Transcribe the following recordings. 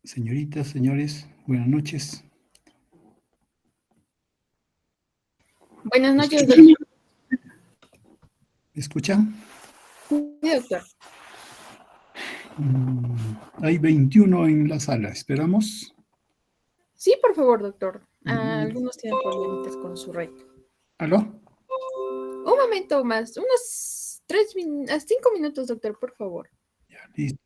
Señoritas, señores, buenas noches. Buenas ¿Me noches, escuchan? doctor. ¿Me escuchan? Sí, doctor. Hay 21 en la sala. ¿Esperamos? Sí, por favor, doctor. Mm, Algunos tienen problemitas con su red. ¿Aló? Un momento más, unos 5 minutos, doctor, por favor. Ya, listo.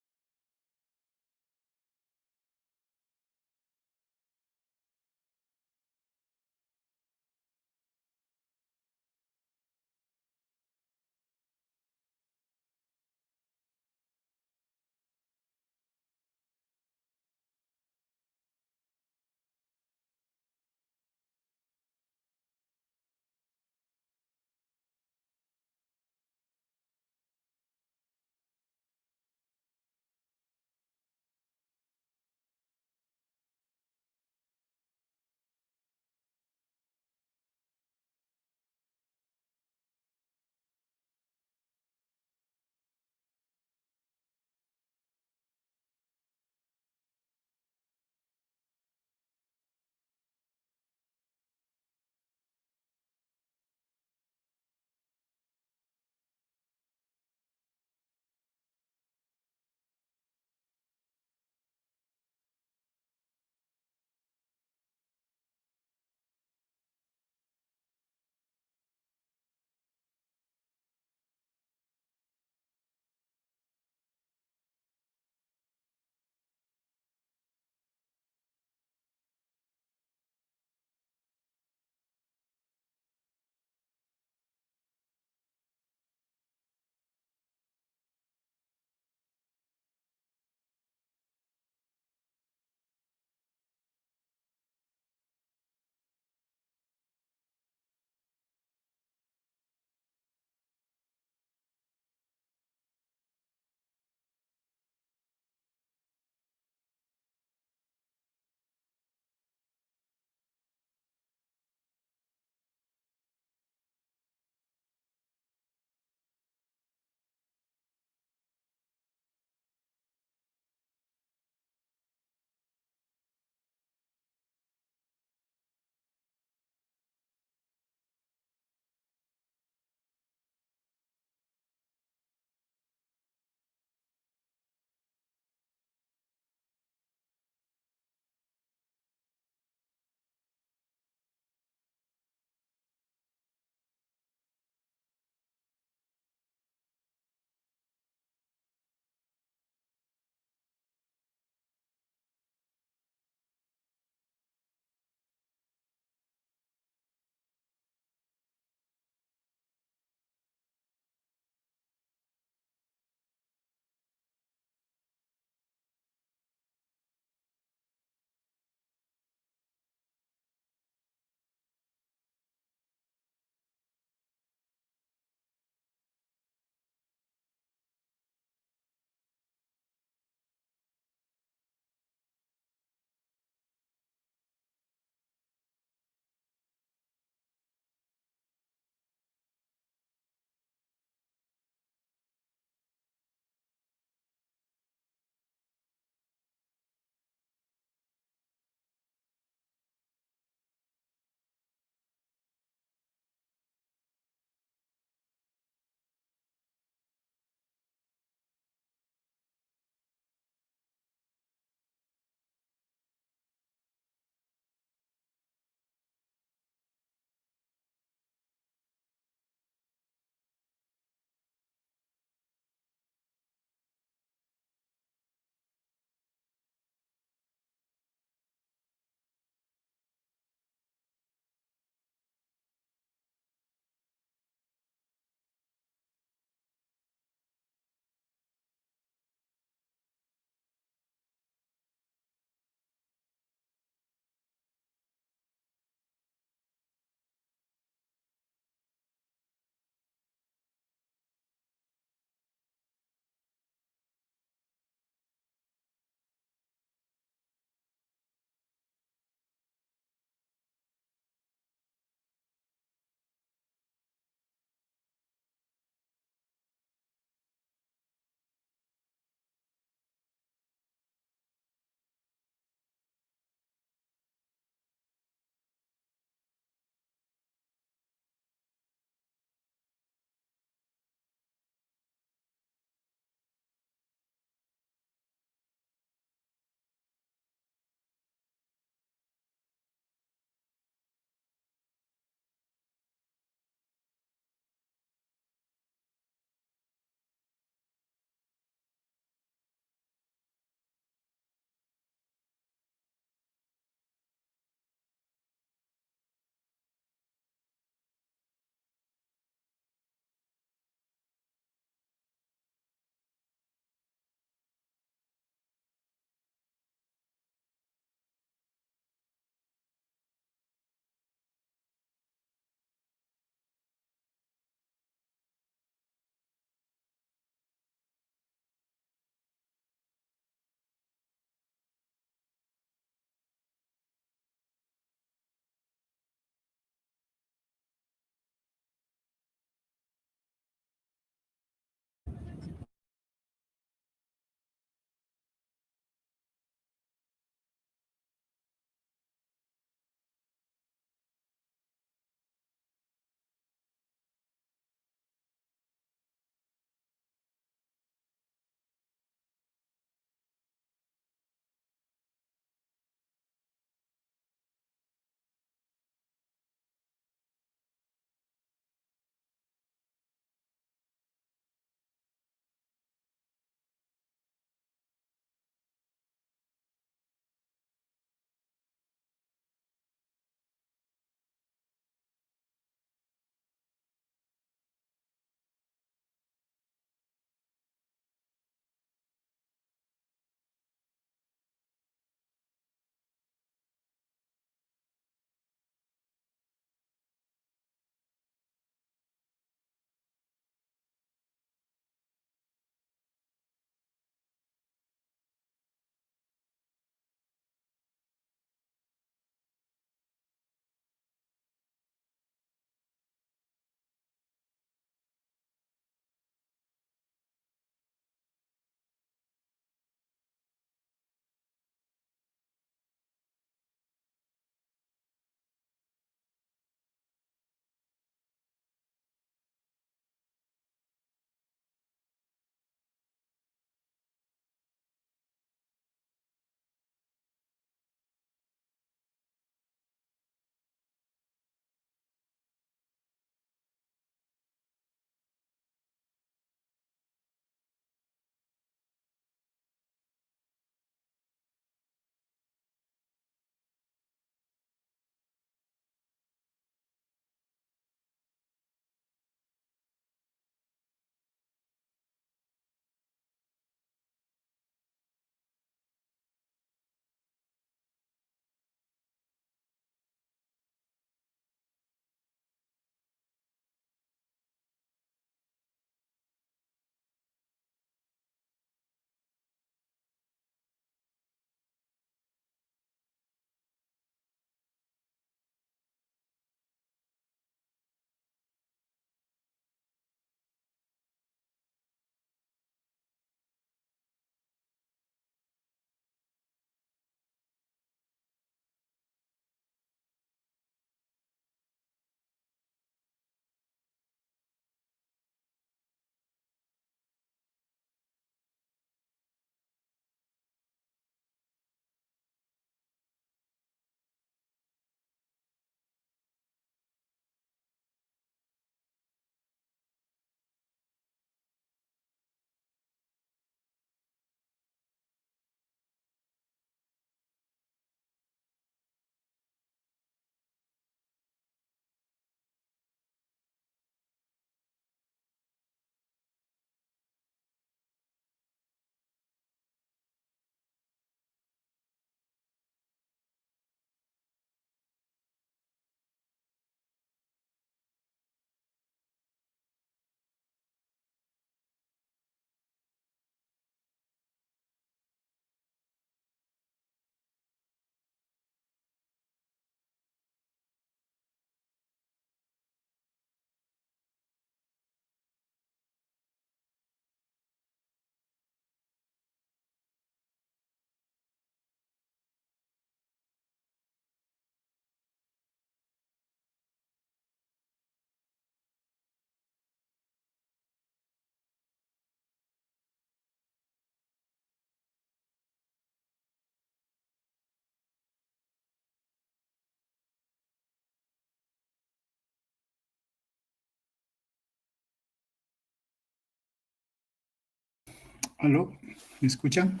¿Aló? ¿Me escuchan?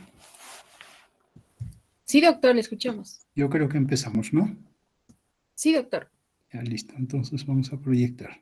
Sí, doctor, le escuchamos. Yo creo que empezamos, ¿no? Sí, doctor. Ya listo, entonces vamos a proyectar.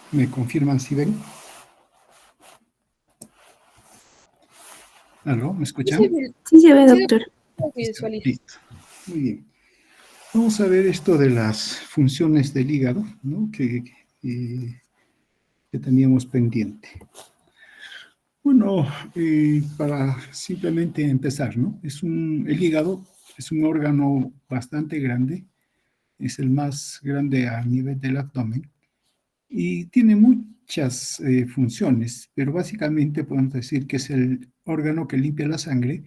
¿Me confirman si ven? ¿Aló? ¿Me Sí, se escuchan? ve, Sí se ve, sí, doctor. doctor, Listo, visualiza. listo. Muy bien. Vamos a ver esto de las funciones del hígado, ¿no? Que teníamos pendiente. Bueno, para simplemente empezar, ¿no? El hígado es un órgano bastante grande, es el más grande a nivel del abdomen y tiene muchas funciones, pero básicamente podemos decir que es el órgano que limpia la sangre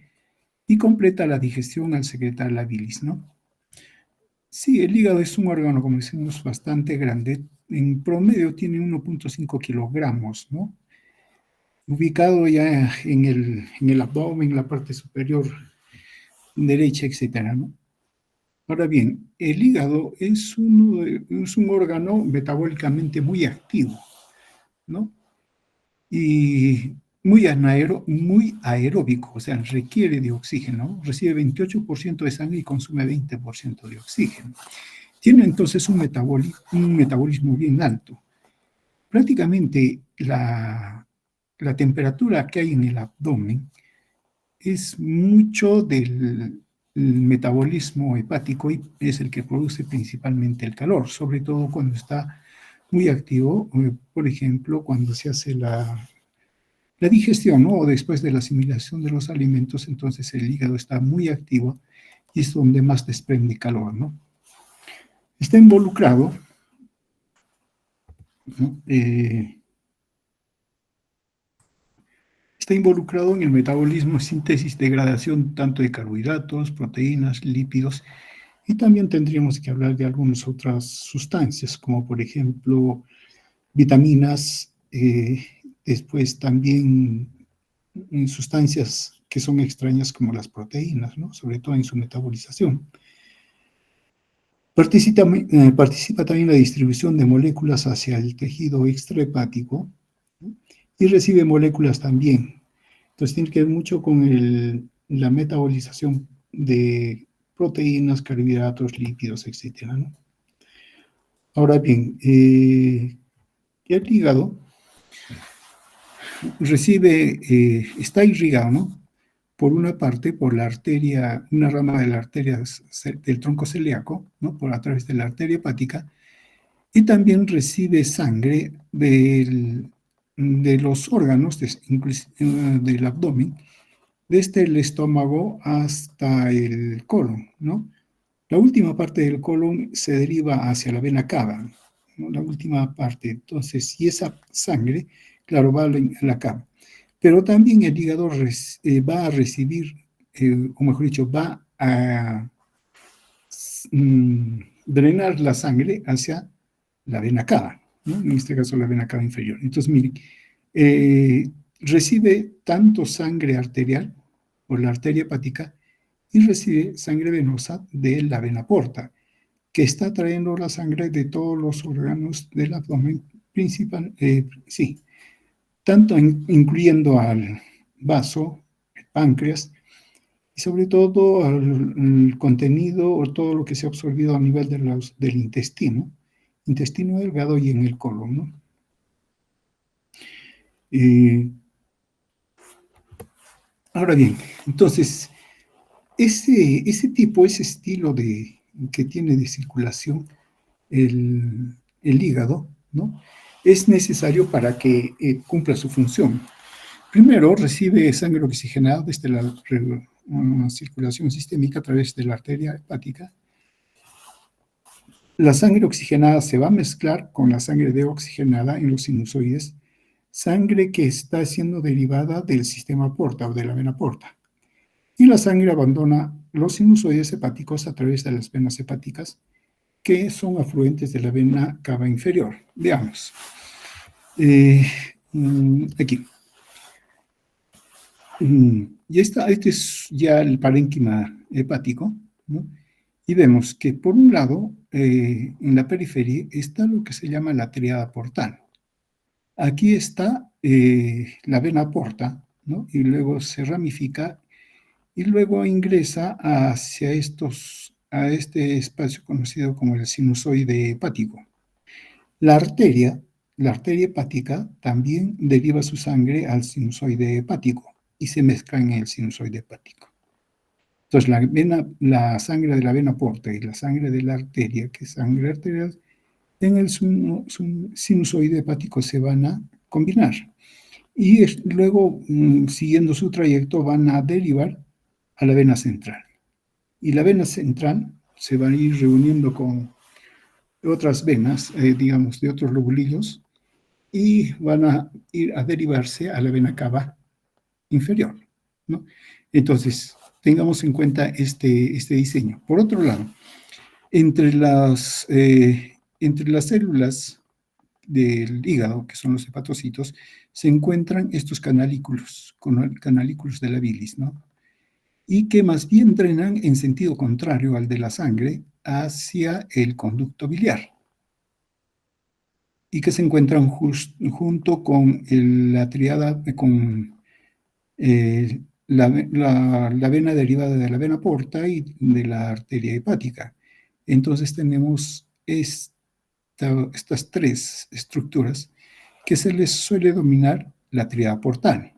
y completa la digestión al secretar la bilis, ¿no? Sí, el hígado es un órgano, como decimos, bastante grande. En promedio tiene 1,5 kilogramos, ¿no? Ubicado ya en el abdomen, en la parte superior derecha, etcétera, ¿no? Ahora bien, el hígado es un órgano metabólicamente muy activo, ¿no? Y muy aeróbico, o sea, requiere de oxígeno, ¿no? Recibe 28% de sangre y consume 20% de oxígeno. Tiene entonces un metabolismo bien alto. Prácticamente la temperatura que hay en el abdomen es mucho del metabolismo hepático y es el que produce principalmente el calor, sobre todo cuando está muy activo, por ejemplo, cuando se hace la digestión, ¿no? O después de la asimilación de los alimentos, entonces el hígado está muy activo y es donde más desprende calor, ¿no? Está involucrado, ¿no? Está involucrado en el metabolismo, síntesis, degradación tanto de carbohidratos, proteínas, lípidos, y también tendríamos que hablar de algunas otras sustancias, como por ejemplo vitaminas, después también sustancias que son extrañas como las proteínas, ¿no? Sobre todo en su metabolización. Participa también en la distribución de moléculas hacia el tejido extrahepático, ¿no? Y recibe moléculas también. Entonces tiene que ver mucho con la metabolización de proteínas, carbohidratos, lípidos, etcétera, ¿no? Ahora bien, el hígado está irrigado, ¿no? Por una parte, por la arteria, una rama de la arteria del tronco celíaco, ¿no? Por a través de la arteria hepática, y también recibe sangre de los órganos, del abdomen, desde el estómago hasta el colon, ¿no? La última parte del colon se deriva hacia la vena cava, ¿no? La última parte. Entonces, y esa sangre, claro, va a la cava. Pero también el hígado va a recibir, o mejor dicho, va a drenar la sangre hacia la vena cava, ¿no? En este caso la vena cava inferior. Entonces, miren, eh, recibe tanto sangre arterial por la arteria hepática y recibe sangre venosa de la vena porta, que está trayendo la sangre de todos los órganos del abdomen principal, sí, tanto incluyendo al vaso, el páncreas, y sobre todo al contenido o todo lo que se ha absorbido a nivel del intestino delgado y en el colon, ¿no? Ahora bien, entonces, ese estilo que tiene de circulación el hígado, ¿no? Es necesario para que cumpla su función. Primero recibe sangre oxigenada desde una circulación sistémica a través de la arteria hepática. La sangre oxigenada se va a mezclar con la sangre deoxigenada en los sinusoides, sangre que está siendo derivada del sistema porta o de la vena porta. Y la sangre abandona los sinusoides hepáticos a través de las venas hepáticas, que son afluentes de la vena cava inferior. Veamos. Aquí. Y este es ya el parénquima hepático, ¿no? Y vemos que por un lado, en la periferia, está lo que se llama la tríada portal. Aquí está la vena porta, ¿no? Y luego se ramifica y luego ingresa hacia a este espacio conocido como el sinusoide hepático. La arteria hepática también deriva su sangre al sinusoide hepático y se mezcla en el sinusoide hepático. Entonces, la sangre de la vena porta y la sangre de la arteria, que es sangre arterial, en el sinusoide hepático se van a combinar. Y luego, siguiendo su trayecto, van a derivar a la vena central. Y la vena central se va a ir reuniendo con otras venas, digamos, de otros lobulillos, y van a ir a derivarse a la vena cava inferior, ¿no? Entonces, tengamos en cuenta este diseño. Por otro lado, entre las células del hígado, que son los hepatocitos, se encuentran estos canalículos de la bilis, ¿no? Y que más bien drenan en sentido contrario al de la sangre hacia el conducto biliar, y que se encuentran junto con la triada, con la vena derivada de la vena porta y de la arteria hepática. Entonces tenemos estas tres estructuras que se les suele denominar la tríada portal.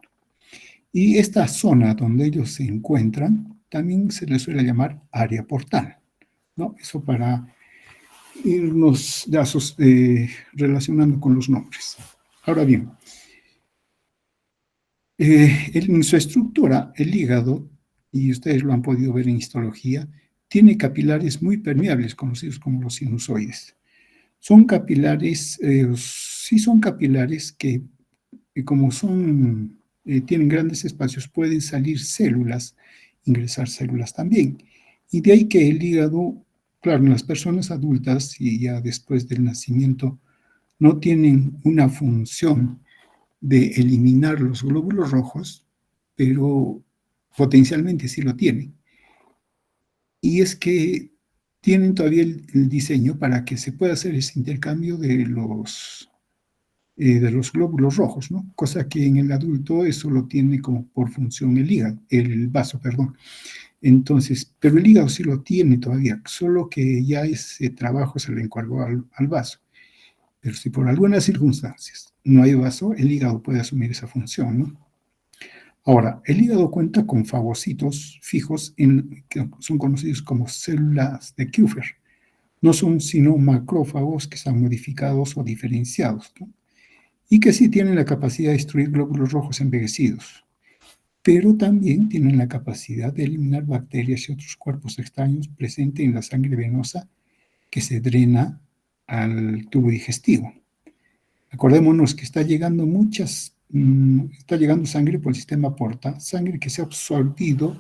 Y esta zona donde ellos se encuentran también se les suele llamar área portal, ¿no? Eso para irnos relacionando con los nombres. Ahora bien, en su estructura, el hígado, y ustedes lo han podido ver en histología, tiene capilares muy permeables, conocidos como los sinusoides. Son capilares, sí son capilares que como tienen grandes espacios, pueden salir células, ingresar células también. Y de ahí que el hígado, claro, en las personas adultas y ya después del nacimiento, no tienen una función de eliminar los glóbulos rojos, pero potencialmente sí lo tienen. Y es que tienen todavía el diseño para que se pueda hacer ese intercambio de los glóbulos rojos, ¿no? Cosa que en el adulto eso lo tiene como por función el vaso, perdón. Entonces, pero el hígado sí lo tiene todavía, solo que ya ese trabajo se le encargó al vaso. Pero si por algunas circunstancias no hay vaso, el hígado puede asumir esa función, ¿no? Ahora, el hígado cuenta con fagocitos fijos que son conocidos como células de Kupffer. No son sino macrófagos que están modificados o diferenciados, ¿no? Y que sí tienen la capacidad de destruir glóbulos rojos envejecidos, pero también tienen la capacidad de eliminar bacterias y otros cuerpos extraños presentes en la sangre venosa que se drena al tubo digestivo. Acordémonos que está llegando sangre por el sistema porta, sangre que se ha absorbido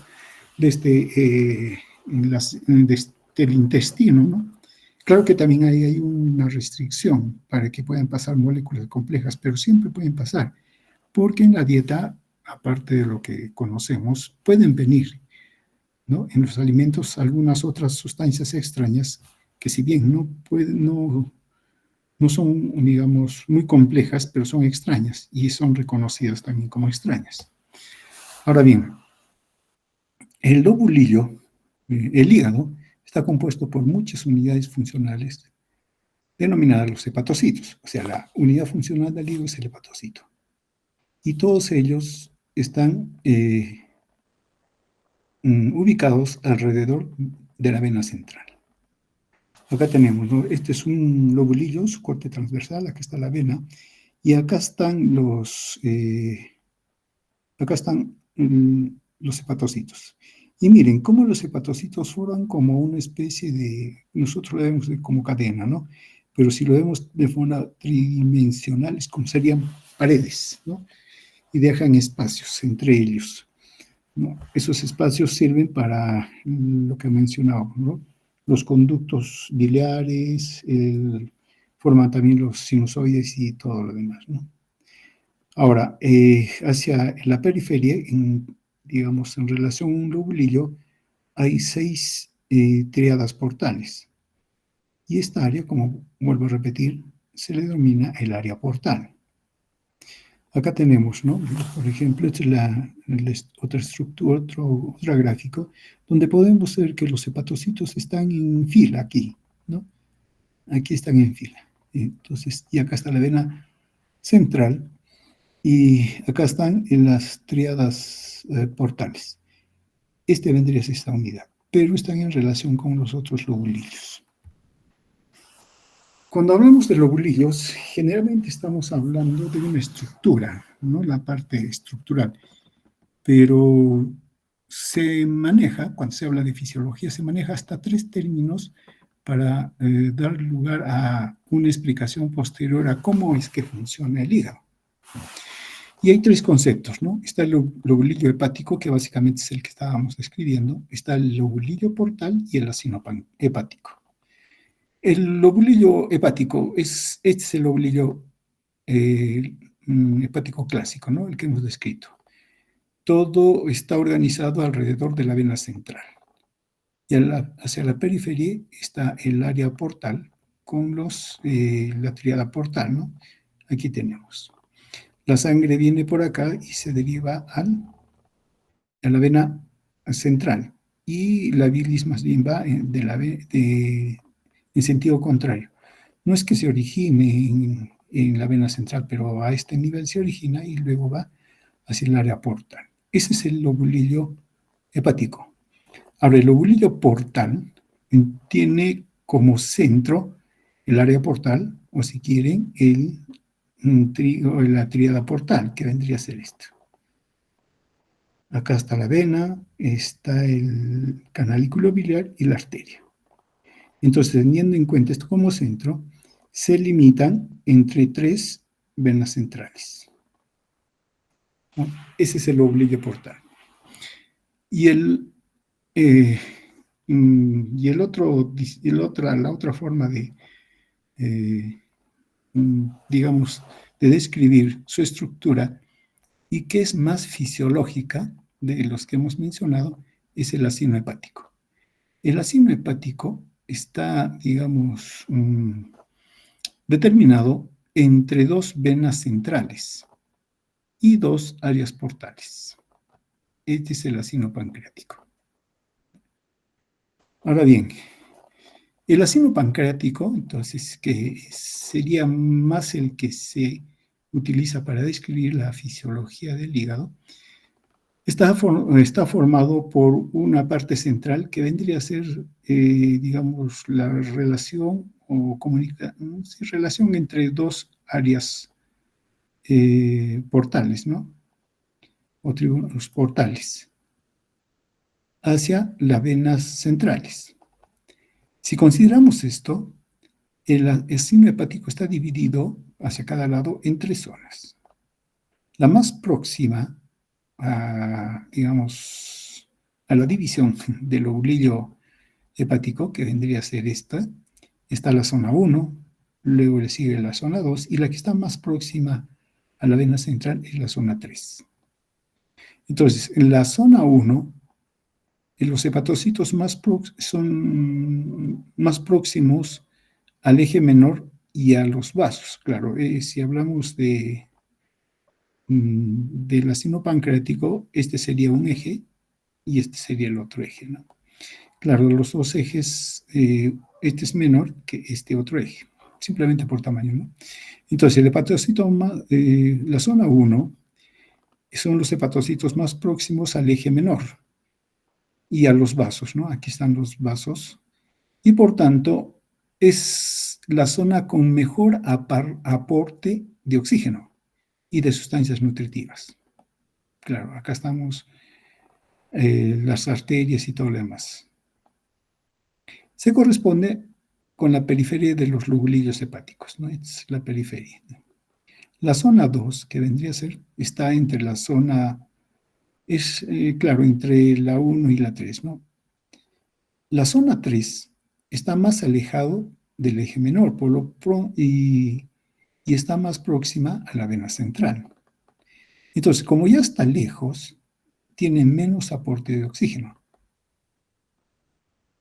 desde el intestino, ¿no? Claro que también hay una restricción para que puedan pasar moléculas complejas, pero siempre pueden pasar, porque en la dieta, aparte de lo que conocemos, pueden venir, ¿no? En los alimentos algunas otras sustancias extrañas que si bien no son, digamos, muy complejas, pero son extrañas y son reconocidas también como extrañas. Ahora bien, el lobulillo, el hígado, está compuesto por muchas unidades funcionales denominadas los hepatocitos. O sea, la unidad funcional del hígado es el hepatocito. Y todos ellos están ubicados alrededor de la vena central. Acá tenemos, ¿no? Este es un lobulillo, su corte transversal, acá está la vena, y acá están acá están los hepatocitos. Y miren cómo los hepatocitos forman como una especie de, nosotros lo vemos como cadena, ¿no? Pero si lo vemos de forma tridimensional, es como serían paredes, ¿no? Y dejan espacios entre ellos, ¿no? Esos espacios sirven para lo que mencionaba, ¿no? Los conductos biliares, forman también los sinusoides y todo lo demás, ¿no? Ahora, hacia la periferia, digamos, en relación a un lobulillo, hay 6 tríadas portales. Y esta área, como vuelvo a repetir, se le denomina el área portal. Acá tenemos, ¿no? Por ejemplo, esta es otra estructura, otro gráfico, donde podemos ver que los hepatocitos están en fila aquí, ¿no? Aquí están en fila. Entonces, y acá está la vena central, y acá están en las tríadas portales. Este vendría a ser esta unidad, pero están en relación con los otros lobulillos. Cuando hablamos de lobulillos, generalmente estamos hablando de una estructura, ¿no? La parte estructural, pero se maneja, cuando se habla de fisiología, se maneja hasta 3 términos para dar lugar a una explicación posterior a cómo es que funciona el hígado. Y hay 3 conceptos, ¿no? Está el lobulillo hepático, que básicamente es el que estábamos describiendo, está el lobulillo portal y el acino hepático. El lobulillo hepático es el lobulillo hepático clásico, ¿no? El que hemos descrito. Todo está organizado alrededor de la vena central. Y hacia la periferia está el área portal con la tríada portal, ¿no? Aquí tenemos. La sangre viene por acá y se deriva a la vena central. Y la bilis más bien va en sentido contrario. No es que se origine en la vena central, pero a este nivel se origina y luego va hacia el área portal. Ese es el lobulillo hepático. Ahora, el lobulillo portal tiene como centro el área portal, o si quieren, la tríada portal, que vendría a ser esto. Acá está la vena, está el canalículo biliar y la arteria. Entonces, teniendo en cuenta esto como centro, se limitan entre 3 venas centrales, ¿no? Ese es el lobulillo portal. Y la otra forma de, digamos, de describir su estructura y que es más fisiológica de los que hemos mencionado es el acino hepático. El acino hepático está, digamos, determinado entre 2 venas centrales y 2 áreas portales. Este es el acino pancreático. Ahora bien, el acino pancreático, entonces, que sería más el que se utiliza para describir la fisiología del hígado, está formado por una parte central que vendría a ser, digamos, la relación o relación entre 2 áreas portales, ¿no? O tribunos portales hacia las venas centrales. Si consideramos esto, el signo hepático está dividido hacia cada lado en 3 zonas. La más próxima digamos, a la división del lobulillo hepático, que vendría a ser esta, está la zona 1, luego le sigue la zona 2, y la que está más próxima a la vena central es la zona 3. Entonces, en la zona 1, los hepatocitos son más próximos al eje menor y a los vasos. Claro, si hablamos del acino pancreático, este sería un eje y este sería el otro eje, ¿no? Claro, los 2 ejes, este es menor que este otro eje, simplemente por tamaño, ¿no? Entonces, el hepatocito, la zona 1, son los hepatocitos más próximos al eje menor y a los vasos, ¿no? Aquí están los vasos. Y por tanto, es la zona con mejor aporte de oxígeno y de sustancias nutritivas. Claro, acá estamos las arterias y todo lo demás. Se corresponde con la periferia de los lobulillos hepáticos, ¿no? Es la periferia. La zona 2, que vendría a ser, está entre la zona, claro, entre la 1 y la 3, ¿no? La zona 3 está más alejado del eje menor y está más próxima a la vena central. Entonces, como ya está lejos, tiene menos aporte de oxígeno.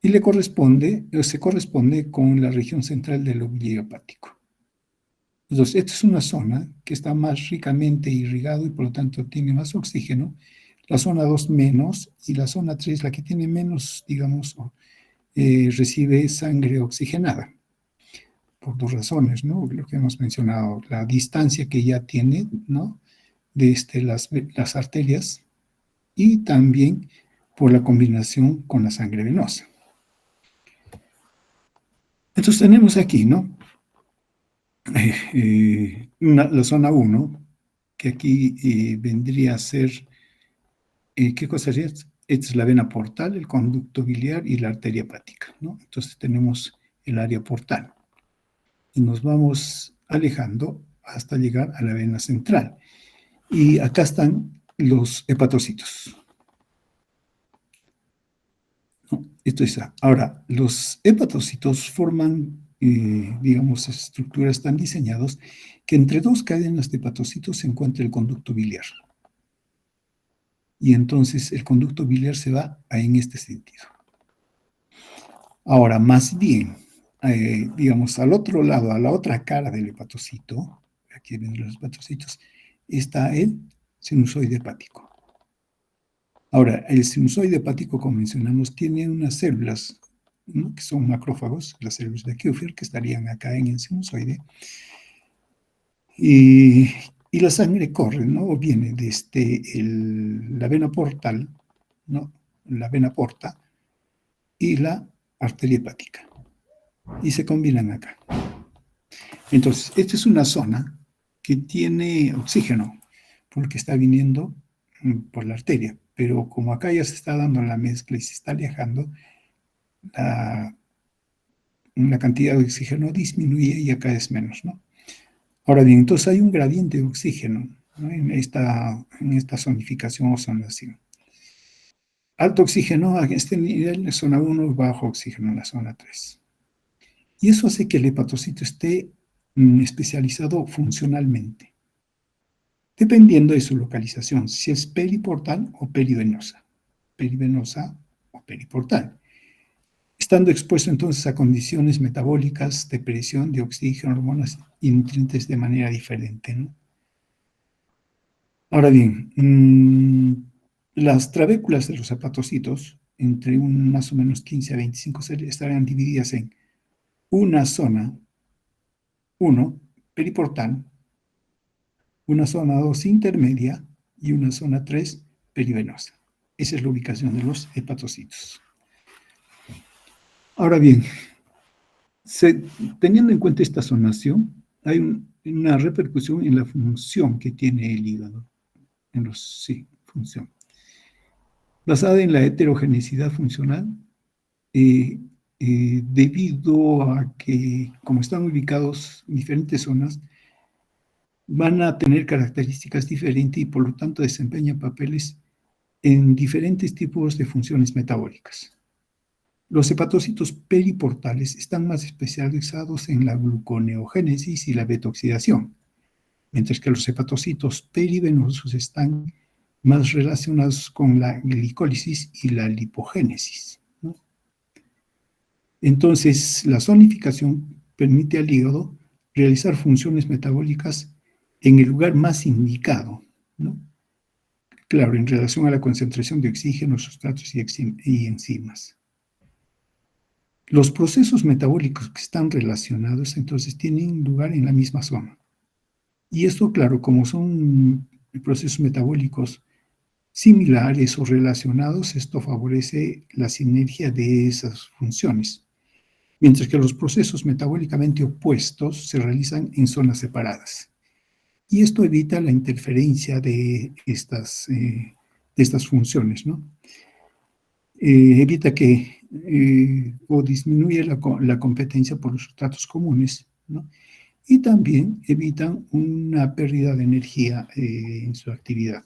Y se corresponde con la región central del lobulillo hepático. Entonces, esta es una zona que está más ricamente irrigado y por lo tanto tiene más oxígeno. La zona 2 menos y la zona 3, la que tiene menos, digamos, recibe sangre oxigenada. Por dos razones, ¿no? Lo que hemos mencionado, la distancia que ya tiene, ¿no? De las arterias y también por la combinación con la sangre venosa. Entonces tenemos aquí, ¿no? La zona 1, que aquí vendría a ser, ¿qué cosa sería? Esta es la vena portal, el conducto biliar y la arteria hepática, ¿no? Entonces tenemos el área portal. Y nos vamos alejando hasta llegar a la vena central. Y acá están los hepatocitos. ¿No? Esto es, ahora, los hepatocitos forman, digamos, estructuras tan diseñadas que entre dos cadenas de hepatocitos se encuentra el conducto biliar. Y entonces el conducto biliar se va en este sentido. Ahora, más bien, digamos, al otro lado, a la otra cara del hepatocito, aquí ven los hepatocitos, está el sinusoide hepático. Ahora, el sinusoide hepático, como mencionamos, tiene unas células, ¿no? Que son macrófagos, las células de Kupffer, que estarían acá en el sinusoide, y la sangre corre, ¿no? O viene desde la vena portal, ¿no? La vena porta y la arteria hepática, y se combinan acá. Entonces, esta es una zona que tiene oxígeno, porque está viniendo por la arteria, pero como acá ya se está dando la mezcla y se está alejando, la cantidad de oxígeno disminuye y acá es menos, ¿no? Ahora bien, entonces hay un gradiente de oxígeno, ¿no? en esta zonificación o zonación. Alto oxígeno a este nivel, zona 1, bajo oxígeno en la zona 3. Y eso hace que el hepatocito esté especializado funcionalmente, dependiendo de su localización, si es periportal o perivenosa o periportal, estando expuesto entonces a condiciones metabólicas de presión de oxígeno, hormonas y nutrientes de manera diferente, ¿no? Ahora bien, las trabéculas de los hepatocitos, entre más o menos 15 a 25 células, estarán divididas en una zona 1, periportal, una zona 2 intermedia y una zona 3 perivenosa. Esa es la ubicación de los hepatocitos. Ahora bien, teniendo en cuenta esta zonación, hay una repercusión en la función que tiene el hígado. Función. Basada en la heterogeneidad funcional, debido a que, como están ubicados en diferentes zonas, van a tener características diferentes y por lo tanto desempeñan papeles en diferentes tipos de funciones metabólicas. Los hepatocitos periportales están más especializados en la gluconeogénesis y la beta-oxidación, mientras que los hepatocitos perivenosos están más relacionados con la glicólisis y la lipogénesis, ¿no? Entonces, la zonificación permite al hígado realizar funciones metabólicas en el lugar más indicado, ¿no? Claro, en relación a la concentración de oxígeno, sustratos y enzimas. Los procesos metabólicos que están relacionados, entonces, tienen lugar en la misma zona. Y esto, claro, como son procesos metabólicos similares o relacionados, esto favorece la sinergia de esas funciones, mientras que los procesos metabólicamente opuestos se realizan en zonas separadas. Y esto evita la interferencia de estas funciones, ¿no? Evita que o disminuye la competencia por los sustratos comunes, ¿no? Y también evitan una pérdida de energía en su actividad.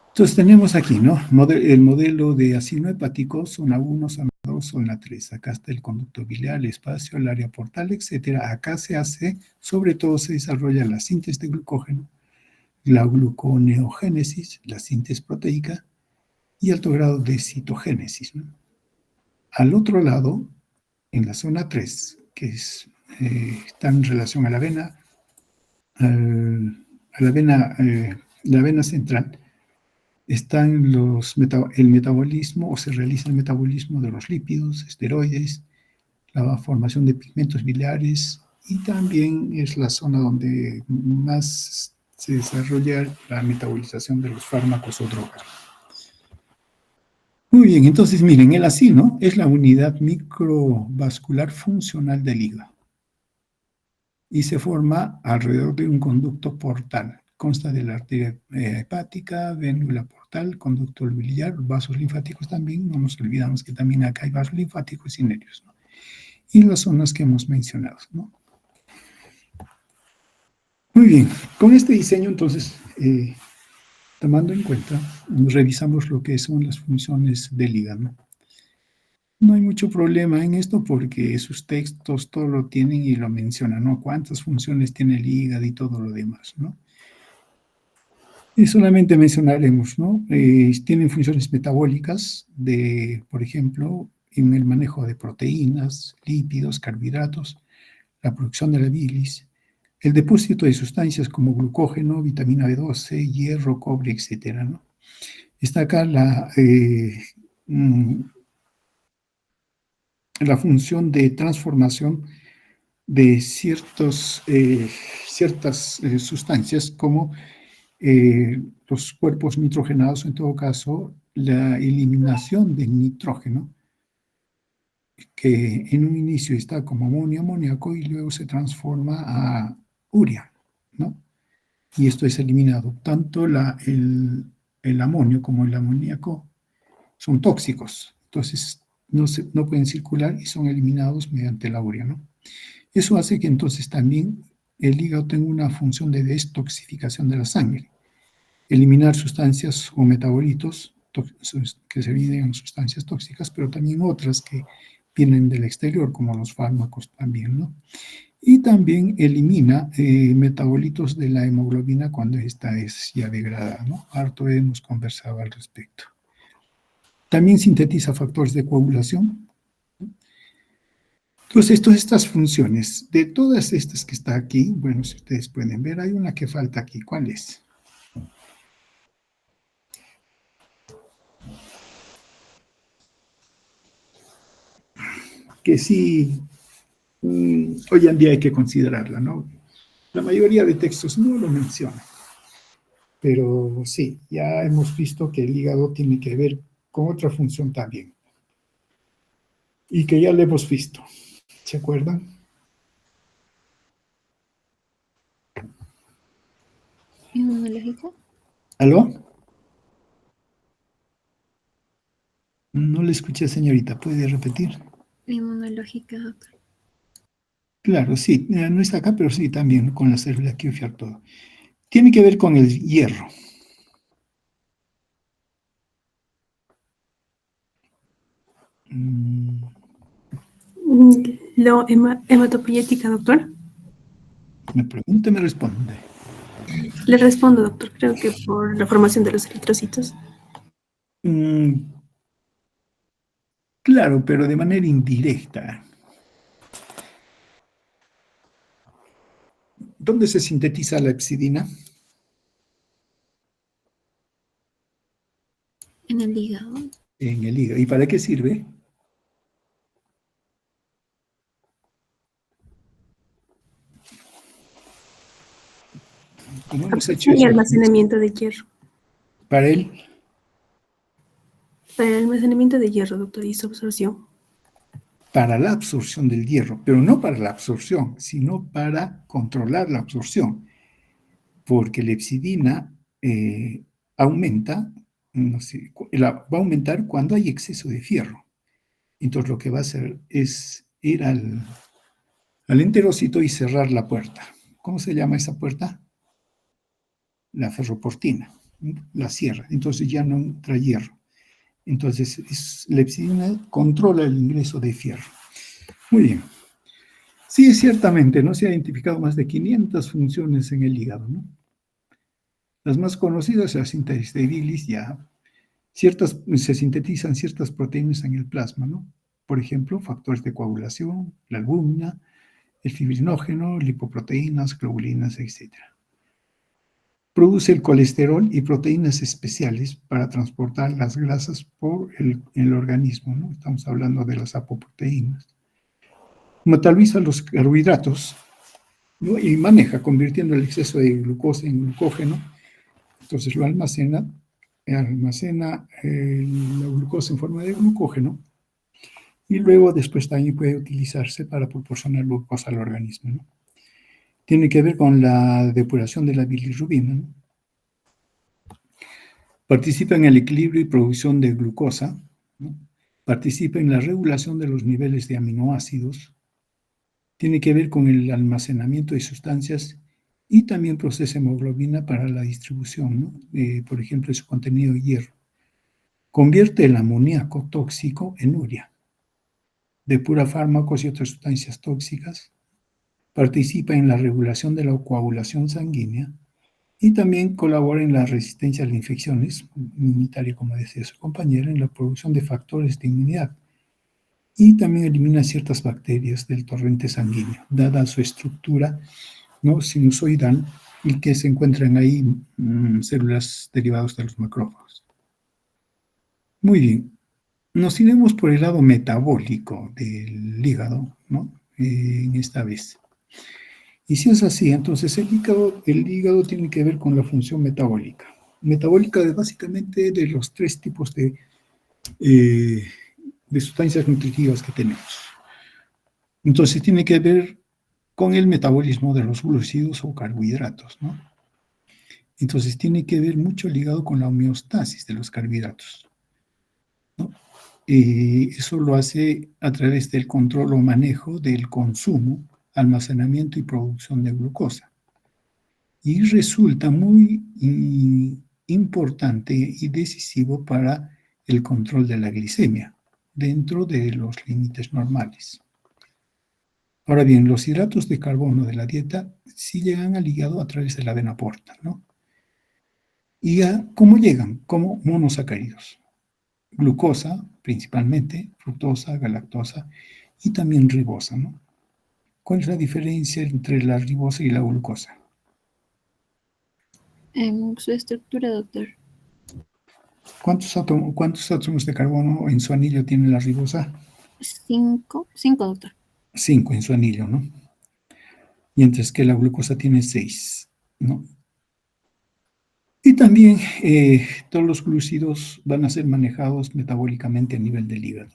Entonces tenemos aquí, ¿no? El modelo de ácido hepático, zona 1, zona 2, zona 3. Acá está el conducto biliar, el espacio, el área portal, etcétera. Acá se hace, sobre todo se desarrolla la síntesis de glucógeno, la gluconeogénesis, la síntesis proteica y alto grado de citogénesis, ¿no? Al otro lado, en la zona 3, que está en relación a la vena, la vena central, está en el metabolismo, o se realiza el metabolismo de los lípidos, esteroides, la formación de pigmentos biliares, y también es la zona donde más se desarrolla la metabolización de los fármacos o drogas. Muy bien, entonces miren, el acino es la unidad microvascular funcional del hígado y se forma alrededor de un conducto portal. Consta de la arteria hepática, vénula portal, conducto biliar, vasos linfáticos también. No nos olvidamos que también acá hay vasos linfáticos y nervios, ¿no? Y las zonas que hemos mencionado, ¿no? Muy bien, con este diseño entonces, tomando en cuenta, revisamos lo que son las funciones del hígado. No hay mucho problema en esto porque sus textos todo lo tienen y lo mencionan, ¿no? Cuántas funciones tiene el hígado y todo lo demás, ¿no? Y solamente mencionaremos, ¿no? Tienen funciones metabólicas por ejemplo, en el manejo de proteínas, lípidos, carbohidratos, la producción de la bilis, el depósito de sustancias como glucógeno, vitamina B12, hierro, cobre, etcétera, ¿no? Está acá la función de transformación de ciertas sustancias como los cuerpos nitrogenados, en todo caso, la eliminación del nitrógeno, que en un inicio está como amonio, amoníaco, y luego se transforma a urea, ¿no? Y esto es eliminado. Tanto el amonio como el amoníaco son tóxicos, entonces no pueden circular y son eliminados mediante la urea, ¿no? Eso hace que entonces también el hígado tenga una función de destoxificación de la sangre, eliminar sustancias o metabolitos que se dividen en sustancias tóxicas, pero también otras que vienen del exterior, como los fármacos también, ¿no? Y también elimina metabolitos de la hemoglobina cuando esta es ya degradada, ¿no? Harto hemos conversado al respecto. También sintetiza factores de coagulación. Entonces, todas estas funciones, de todas estas que está aquí, bueno, si ustedes pueden ver, hay una que falta aquí. ¿Cuál es? Que sí, hoy en día hay que considerarla, ¿no? La mayoría de textos no lo mencionan, pero sí, ya hemos visto que el hígado tiene que ver con otra función también, y que ya lo hemos visto, ¿se acuerdan? ¿Inmunológica? ¿Aló? No le escuché, señorita, ¿puede repetir? Inmunológica, doctor. Claro, sí, no está acá, pero sí, también con la célula Q-FIAR todo. Tiene que ver con el hierro. Hematopoyética, doctor. Me pregunta y me responde. Le respondo, doctor. Creo que por la formación de los eritrocitos. Claro, pero de manera indirecta. ¿Dónde se sintetiza la hepcidina? En el hígado. En el hígado. ¿Y para qué sirve? ¿Cómo hemos hecho Y eso? almacenamiento de hierro. Para él. Para el almacenamiento de hierro, doctor, y su absorción. para la absorción del hierro, pero no para la absorción, sino para controlar la absorción, porque la hepcidina aumenta, no sé, va a aumentar cuando hay exceso de fierro. Entonces lo que va a hacer es ir al enterocito y cerrar la puerta. ¿Cómo se llama esa puerta? La ferroportina, la cierra. Entonces ya no entra hierro. Entonces la hepcidina controla el ingreso de fierro. Muy bien. Sí, ciertamente, no se ha identificado más de 500 funciones en el hígado, ¿no? Las más conocidas, la síntesis de bilis, ya se sintetizan ciertas proteínas en el plasma, ¿no? Por ejemplo, factores de coagulación, la albúmina, el fibrinógeno, lipoproteínas, globulinas, etc. Produce el colesterol y proteínas especiales para transportar las grasas por el organismo, ¿no? Estamos hablando de las apoproteínas. Metaboliza los carbohidratos, ¿no? Y maneja, convirtiendo el exceso de glucosa en glucógeno. Entonces lo almacena la glucosa en forma de glucógeno y luego después también puede utilizarse para proporcionar glucosa al organismo, ¿no? Tiene que ver con la depuración de la bilirrubina, ¿no? Participa en el equilibrio y producción de glucosa, ¿no? Participa en la regulación de los niveles de aminoácidos, tiene que ver con el almacenamiento de sustancias y también procesa hemoglobina para la distribución, ¿no? Por ejemplo, su contenido de hierro. Convierte el amoníaco tóxico en urea, depura fármacos y otras sustancias tóxicas, participa en la regulación de la coagulación sanguínea y también colabora en la resistencia a las infecciones, inmunitaria, como decía su compañera, en la producción de factores de inmunidad y también elimina ciertas bacterias del torrente sanguíneo, dada su estructura, ¿no?, sinusoidal y que se encuentran ahí células derivadas de los macrófagos. Muy bien. Nos iremos por el lado metabólico del hígado, ¿no? En esta vez. Y si es así, entonces el hígado tiene que ver con la función metabólica. Metabólica es básicamente de los 3 tipos de sustancias nutritivas que tenemos. Entonces tiene que ver con el metabolismo de los glúcidos o carbohidratos, ¿no? Entonces tiene que ver mucho ligado con la homeostasis de los carbohidratos, ¿no? Eso lo hace a través del control o manejo del consumo, almacenamiento y producción de glucosa. Y resulta muy importante y decisivo para el control de la glicemia dentro de los límites normales. Ahora bien, los hidratos de carbono de la dieta sí llegan al hígado a través de la vena porta, ¿no? ¿Y cómo llegan? Como monosacáridos. Glucosa, principalmente, fructosa, galactosa y también ribosa, ¿no? ¿Cuál es la diferencia entre la ribosa y la glucosa? En su estructura, doctor. ¿Cuántos átomos de carbono en su anillo tiene la ribosa? 5, doctor. 5 en su anillo, ¿no? Mientras que la glucosa tiene 6, ¿no? Y también todos los glúcidos van a ser manejados metabólicamente a nivel del hígado.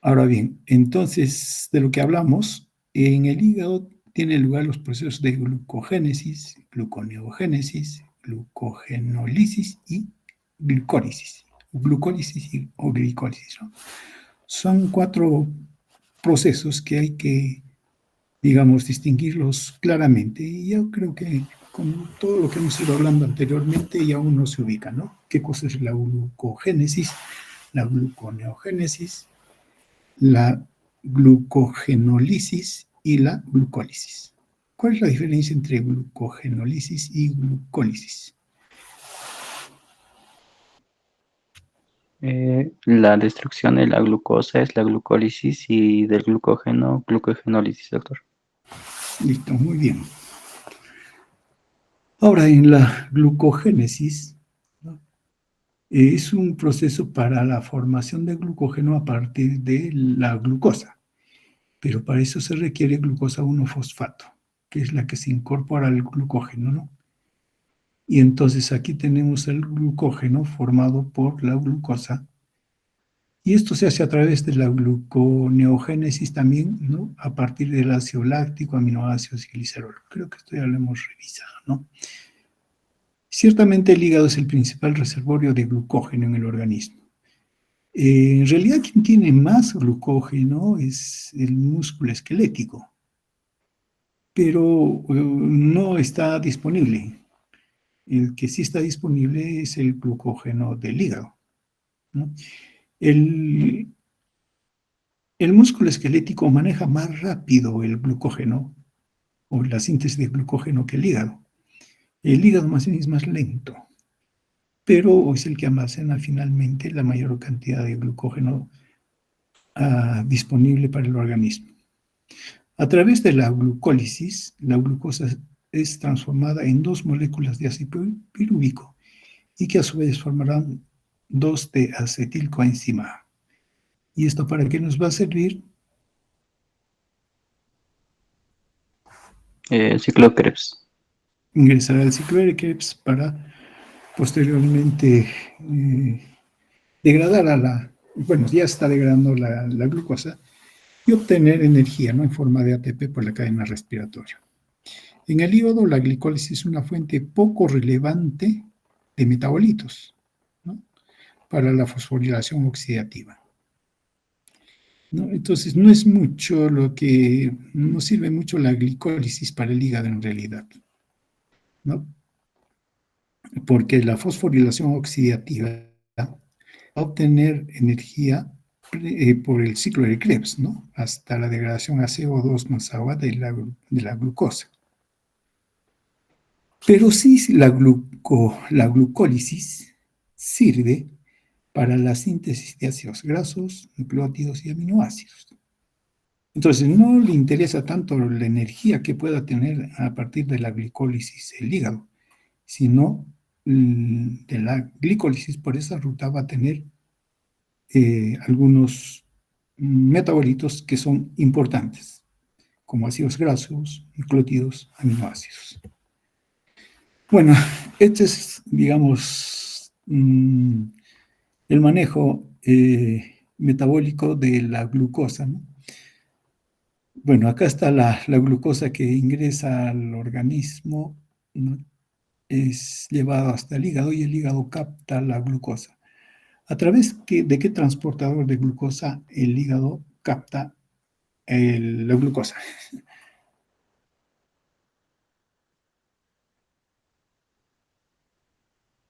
Ahora bien, entonces, de lo que hablamos, en el hígado tienen lugar los procesos de glucogénesis, gluconeogénesis, glucogenólisis y glicólisis. Glucólisis o glicólisis, ¿no? Son 4 procesos que hay que, digamos, distinguirlos claramente. Y yo creo que con todo lo que hemos ido hablando anteriormente ya uno se ubica, ¿no? ¿Qué cosa es la glucogénesis, la gluconeogénesis, la glucogenólisis y la glucólisis? ¿Cuál es la diferencia entre glucogenólisis y glucólisis? La destrucción de la glucosa es la glucólisis y del glucógeno, glucogenólisis, doctor. Listo, muy bien. Ahora, en la glucogénesis, ¿no?, es un proceso para la formación de glucógeno a partir de la glucosa, pero para eso se requiere glucosa 1-fosfato, que es la que se incorpora al glucógeno, ¿no? Y entonces aquí tenemos el glucógeno formado por la glucosa Y esto se hace a través de la gluconeogénesis también, ¿no? A partir del ácido láctico, aminoácidos y glicerol. Creo que esto ya lo hemos revisado, ¿no? Ciertamente el hígado es el principal reservorio de glucógeno en el organismo. En realidad, quien tiene más glucógeno es el músculo esquelético, pero no está disponible. El que sí está disponible es el glucógeno del hígado, ¿no? El músculo esquelético maneja más rápido el glucógeno o la síntesis de glucógeno que el hígado. El hígado más bien es más lento, pero es el que almacena finalmente la mayor cantidad de glucógeno disponible para el organismo. A través de la glucólisis, la glucosa es transformada en 2 moléculas de ácido pirúvico y que a su vez formarán 2 de acetilcoenzima. ¿Y esto para qué nos va a servir? Ciclo de Krebs. Ingresar al ciclo de Krebs para posteriormente degradar bueno, ya está degradando la glucosa y obtener energía, ¿no? En forma de ATP por la cadena respiratoria. En el hígado, la glicólisis es una fuente poco relevante de metabolitos, ¿no? Para la fosforilación oxidativa, ¿no? Entonces, no sirve mucho la glicólisis para el hígado en realidad, ¿no? Porque la fosforilación oxidativa va a obtener energía por el ciclo de Krebs, ¿no? Hasta la degradación a CO2 más agua de la glucosa. Pero sí la glucólisis sirve para la síntesis de ácidos grasos, nucleótidos y aminoácidos. Entonces, no le interesa tanto la energía que pueda tener a partir de la glicólisis el hígado, sino de la glicólisis por esa ruta va a tener algunos metabolitos que son importantes, como ácidos grasos, nucleótidos, aminoácidos. Bueno, este es, digamos, el manejo metabólico de la glucosa, ¿no? Bueno, acá está la glucosa que ingresa al organismo, ¿no? Es llevado hasta el hígado y el hígado capta la glucosa. ¿A través de qué transportador de glucosa el hígado capta la glucosa?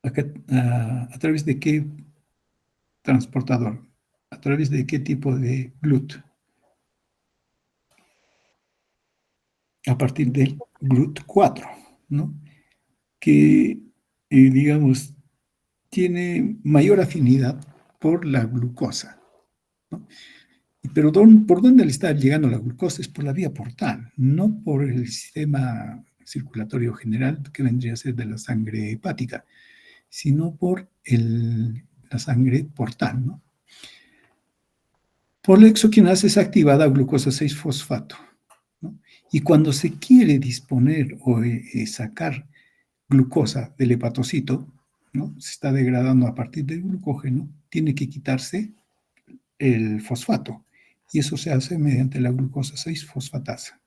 Acá, ¿a través de qué transportador? ¿A través de qué tipo de GLUT? A partir del GLUT4, ¿no? Que, digamos, tiene mayor afinidad por la glucosa, ¿no? Pero ¿por dónde le está llegando la glucosa? Es por la vía portal, no por el sistema circulatorio general que vendría a ser de la sangre hepática, sino por la sangre portal, ¿no? Por la exoquinasa es activada glucosa 6-fosfato, ¿no? Y cuando se quiere disponer o sacar glucosa del hepatocito, ¿no? Se está degradando a partir del glucógeno, tiene que quitarse el fosfato. Y eso se hace mediante la glucosa 6-fosfatasa.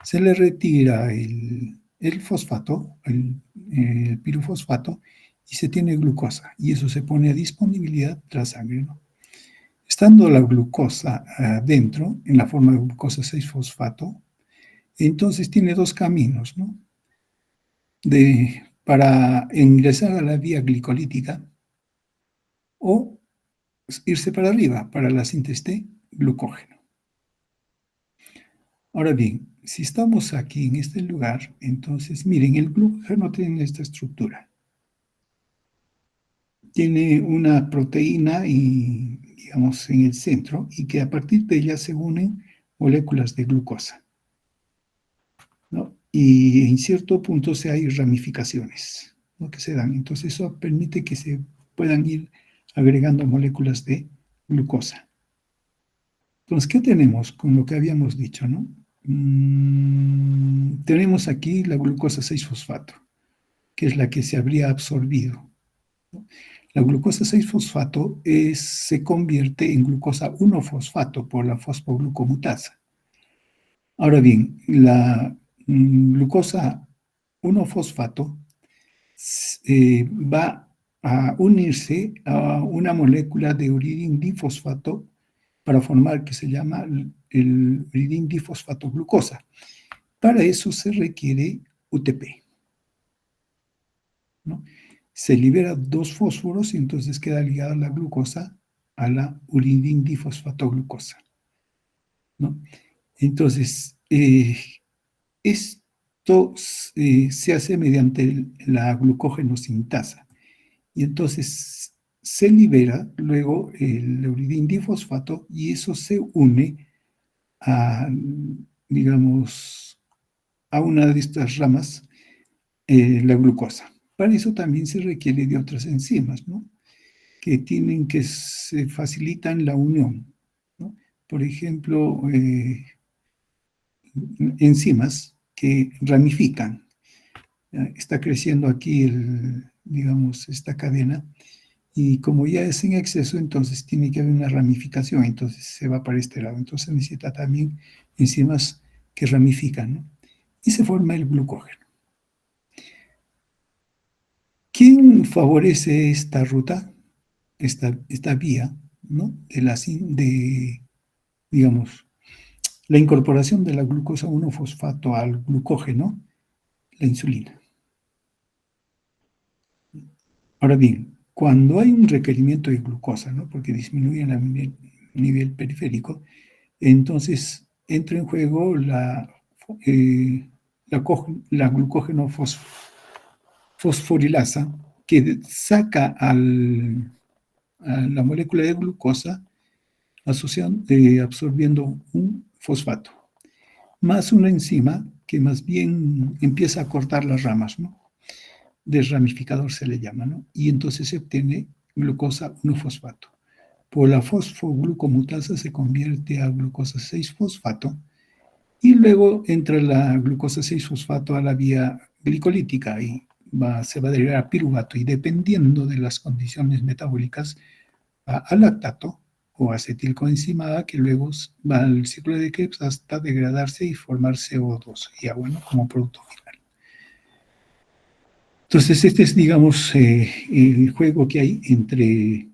Se le retira el fosfato, el pirufosfato, y se tiene glucosa. Y eso se pone a disponibilidad de la sangre, ¿no? Estando la glucosa dentro, en la forma de glucosa 6-fosfato, entonces tiene 2 caminos, ¿no? Para ingresar a la vía glicolítica o irse para arriba, para la síntesis de glucógeno. Ahora bien, si estamos aquí en este lugar, entonces, miren, el glucógeno tiene esta estructura. Tiene una proteína, digamos, en el centro, y que a partir de ella se unen moléculas de glucosa, ¿no? Y en cierto punto hay ramificaciones, ¿no? Que se dan. Entonces eso permite que se puedan ir agregando moléculas de glucosa. Entonces, ¿qué tenemos con lo que habíamos dicho, no? Tenemos aquí la glucosa 6-fosfato, que es la que se habría absorbido, ¿no? La glucosa 6-fosfato se convierte en glucosa 1-fosfato por la fosfoglucomutasa. Ahora bien, la glucosa 1-fosfato va a unirse a una molécula de uridín difosfato para formar que se llama el uridín difosfato glucosa. Para eso se requiere UTP, ¿no? Se libera 2 fósforos y entonces queda ligada la glucosa a la uridín difosfato glucosa, ¿no? Entonces, esto se hace mediante la glucógenosintasa. Y entonces se libera luego el uridín difosfato y eso se une a, digamos, a una de estas ramas, la glucosa. Para eso también se requiere de otras enzimas, ¿no? Que se facilitan la unión, ¿no? Por ejemplo, enzimas que ramifican. Está creciendo aquí, digamos, esta cadena, y como ya es en exceso, entonces tiene que haber una ramificación, entonces se va para este lado. Entonces necesita también enzimas que ramifican, ¿no? Y se forma el glucógeno. ¿Quién favorece esta ruta, esta vía, ¿no? Digamos, la incorporación de la glucosa 1-fosfato al glucógeno? La insulina. Ahora bien, cuando hay un requerimiento de glucosa, ¿no? Porque disminuye el nivel periférico, entonces entra en juego la glucógeno fosforilasa, que saca a la molécula de glucosa absorbiendo un fosfato, más una enzima que más bien empieza a cortar las ramas, ¿no? Desramificador se le llama, ¿no? Y entonces se obtiene glucosa 1-fosfato. Por la fosfoglucomutasa se convierte a glucosa 6-fosfato y luego entra la glucosa 6-fosfato a la vía glicolítica y se va a derivar a piruvato, y dependiendo de las condiciones metabólicas va a lactato o acetilcoenzimada, que luego va al ciclo de Krebs hasta degradarse y formar CO2 y agua, ¿no? Como producto final. Entonces, este es, digamos, el juego que hay entre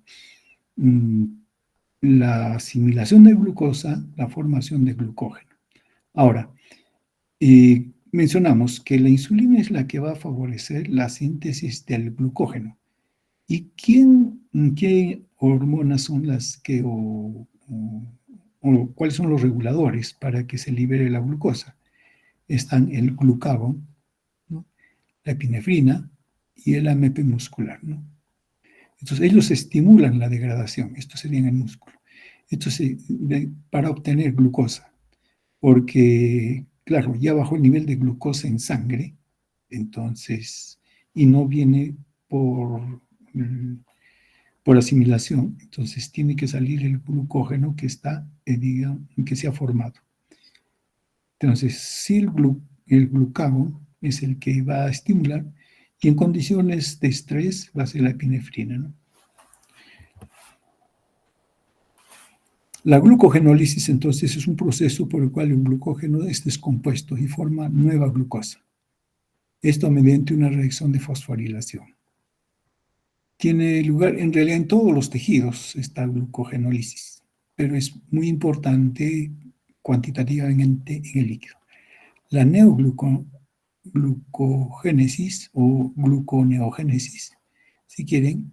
la asimilación de glucosa, la formación de glucógeno. Ahora, mencionamos que la insulina es la que va a favorecer la síntesis del glucógeno. ¿Y qué hormonas son las que, o cuáles son los reguladores para que se libere la glucosa? Están el glucagón, ¿no? La epinefrina y el AMP muscular, ¿no? Entonces, ellos estimulan la degradación. Esto sería en el músculo. Entonces, para obtener glucosa, porque, claro, ya bajó el nivel de glucosa en sangre, entonces, y no viene por asimilación, entonces tiene que salir el glucógeno que está, que se ha formado. Entonces, si el glucagón es el que va a estimular, y en condiciones de estrés va a ser la epinefrina, ¿no? La glucogenólisis, entonces, es un proceso por el cual el glucógeno es descompuesto y forma nueva glucosa. Esto mediante una reacción de fosforilación. Tiene lugar en realidad en todos los tejidos esta glucogenólisis, pero es muy importante cuantitativamente en el líquido. La neoglucogénesis o gluconeogénesis, si quieren,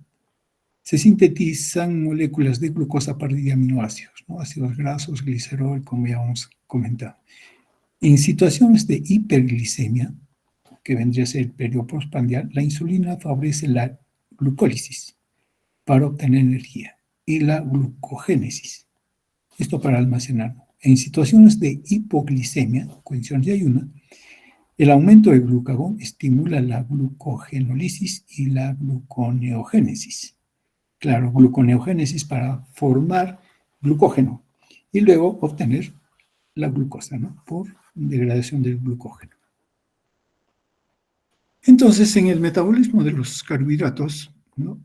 se sintetizan moléculas de glucosa a partir de aminoácidos, ¿no? Ácidos grasos, glicerol, como ya hemos comentado. En situaciones de hiperglicemia, que vendría a ser el periodo postprandial, la insulina favorece la glucólisis para obtener energía y la glucogénesis, esto para almacenar. En situaciones de hipoglicemia, condiciones de ayuno, el aumento del glucagón estimula la glucogenólisis y la gluconeogénesis. Claro, gluconeogénesis para formar glucógeno y luego obtener la glucosa, ¿no? Por degradación del glucógeno. Entonces, en el metabolismo de los carbohidratos, ¿no?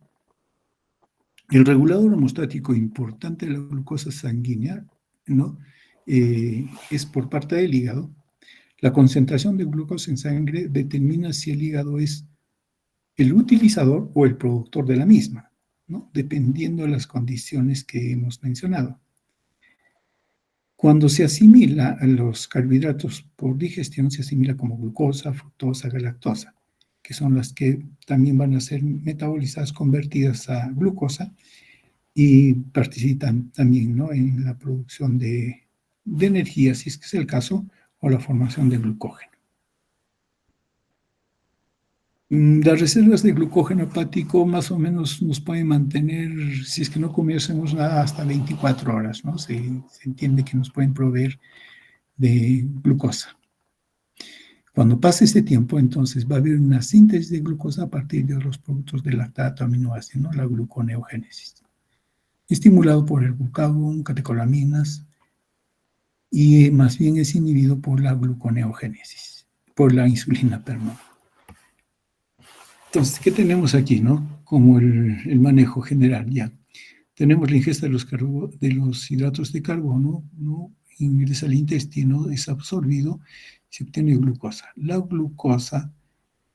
El regulador homostático importante de la glucosa sanguínea, ¿no? Es por parte del hígado. La concentración de glucosa en sangre determina si el hígado es el utilizador o el productor de la misma, ¿no? Dependiendo de las condiciones que hemos mencionado. Cuando se asimila a los carbohidratos por digestión, se asimila como glucosa, fructosa, galactosa, que son las que también van a ser metabolizadas, convertidas a glucosa y participan también, ¿no?, en la producción de energía, si es que es el caso, o la formación de glucógeno. Las reservas de glucógeno hepático más o menos nos pueden mantener, si es que no comiésemos nada, hasta 24 horas, ¿no? Se entiende que nos pueden proveer de glucosa. Cuando pase este tiempo, entonces va a haber una síntesis de glucosa a partir de los productos del lactato aminoácido, ¿no?, la gluconeogénesis, estimulado por el glucagón, catecolaminas, y más bien es inhibido por la gluconeogénesis, por la insulina, perdón. Entonces, ¿qué tenemos aquí, no? Como el manejo general, ya. Tenemos la ingesta de los hidratos de carbono, ¿no? Ingresa al intestino, es absorbido, se obtiene glucosa. La glucosa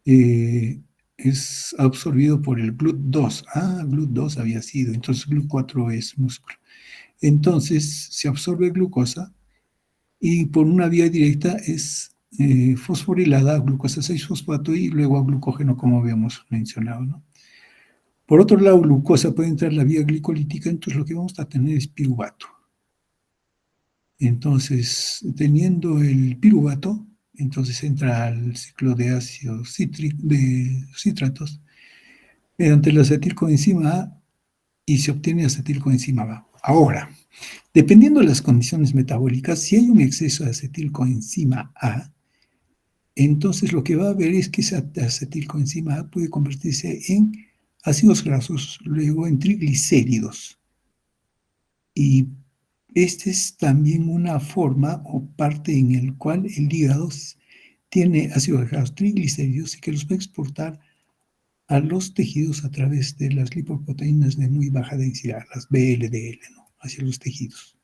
es absorbido por el GLUT2. GLUT2 había sido, entonces GLUT4 es músculo. Entonces, se absorbe glucosa y por una vía directa es fosforilada a glucosa 6-fosfato y luego a glucógeno, como habíamos mencionado, ¿no? Por otro lado, glucosa puede entrar la vía glicolítica, entonces lo que vamos a tener es piruvato. Entonces, teniendo el piruvato, entonces entra al ciclo de ácidos de citratos mediante la acetilcoenzima A y se obtiene acetilcoenzima A. Ahora, dependiendo de las condiciones metabólicas, si hay un exceso de acetilcoenzima A, entonces lo que va a haber es que esa acetilcoenzima A puede convertirse en ácidos grasos, luego en triglicéridos. Y esta es también una forma o parte en el cual el hígado tiene ácidos grasos triglicéridos y que los va a exportar a los tejidos a través de las lipoproteínas de muy baja densidad, las VLDL, ¿no?, hacia los tejidos.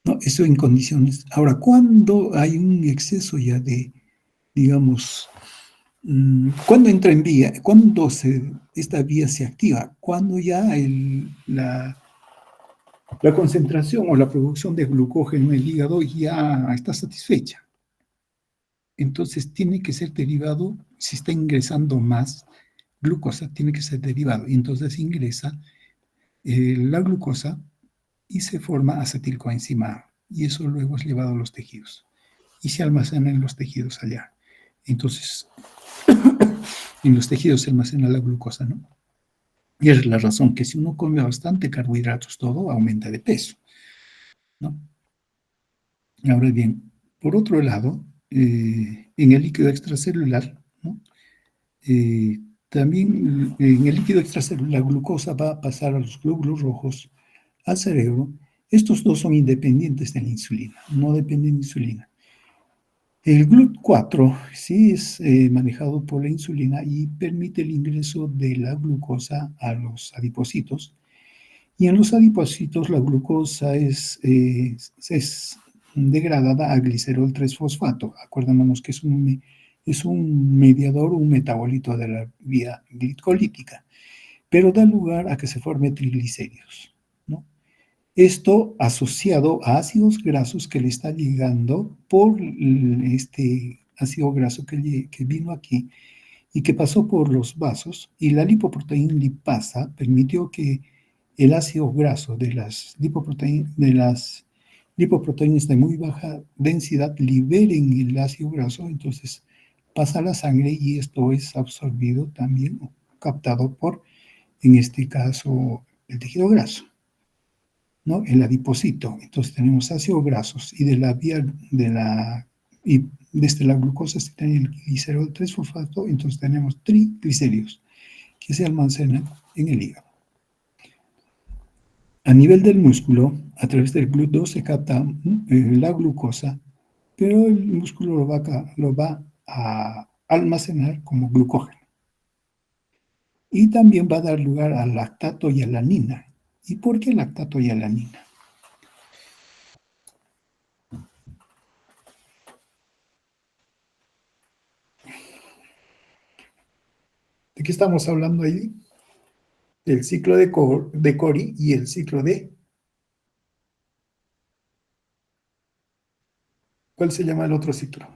¿No? Eso en condiciones. Ahora, cuando hay un exceso ya de, digamos, ¿cuándo entra en vía? ¿Cuándo esta vía se activa? Cuando ya la concentración o la producción de glucógeno en el hígado ya está satisfecha. Entonces tiene que ser derivado, si está ingresando más glucosa, tiene que ser derivado. Y entonces ingresa la glucosa y se forma acetilcoenzima A. Y eso luego es llevado a los tejidos. Y se almacena en los tejidos allá. Entonces, en los tejidos se almacena la glucosa, ¿no? Y es la razón que si uno come bastante carbohidratos, todo aumenta de peso, ¿no? Ahora bien, por otro lado, en el líquido extracelular, ¿no?, también en el líquido extracelular la glucosa va a pasar a los glóbulos rojos, al cerebro. Estos dos son independientes de la insulina, no dependen de insulina. El GLUT4 sí es manejado por la insulina y permite el ingreso de la glucosa a los adipocitos. Y en los adipocitos la glucosa es degradada a glicerol 3-fosfato. Acordémonos que es un mediador, un metabolito de la vía glicolítica, pero da lugar a que se forme triglicéridos, ¿no? Esto asociado a ácidos grasos que le está llegando por este ácido graso que vino aquí y que pasó por los vasos, y la lipoproteína lipasa permitió que el ácido graso de las lipoproteínas de muy baja densidad liberen el ácido graso, entonces pasa a la sangre y esto es absorbido también, captado por, en este caso, el tejido graso, ¿no?, el adipocito. Entonces tenemos ácidos grasos y desde la glucosa se tiene el glicerol 3-fosfato, entonces tenemos triglicéridos que se almacenan en el hígado. A nivel del músculo, a través del GLUT2 se capta la glucosa, pero el músculo lo va a almacenar como glucógeno. Y también va a dar lugar al lactato y alanina. ¿Y por qué lactato y alanina? ¿De qué estamos hablando ahí? Del ciclo de Cori y el ciclo de... ¿Cuál se llama el otro ciclo?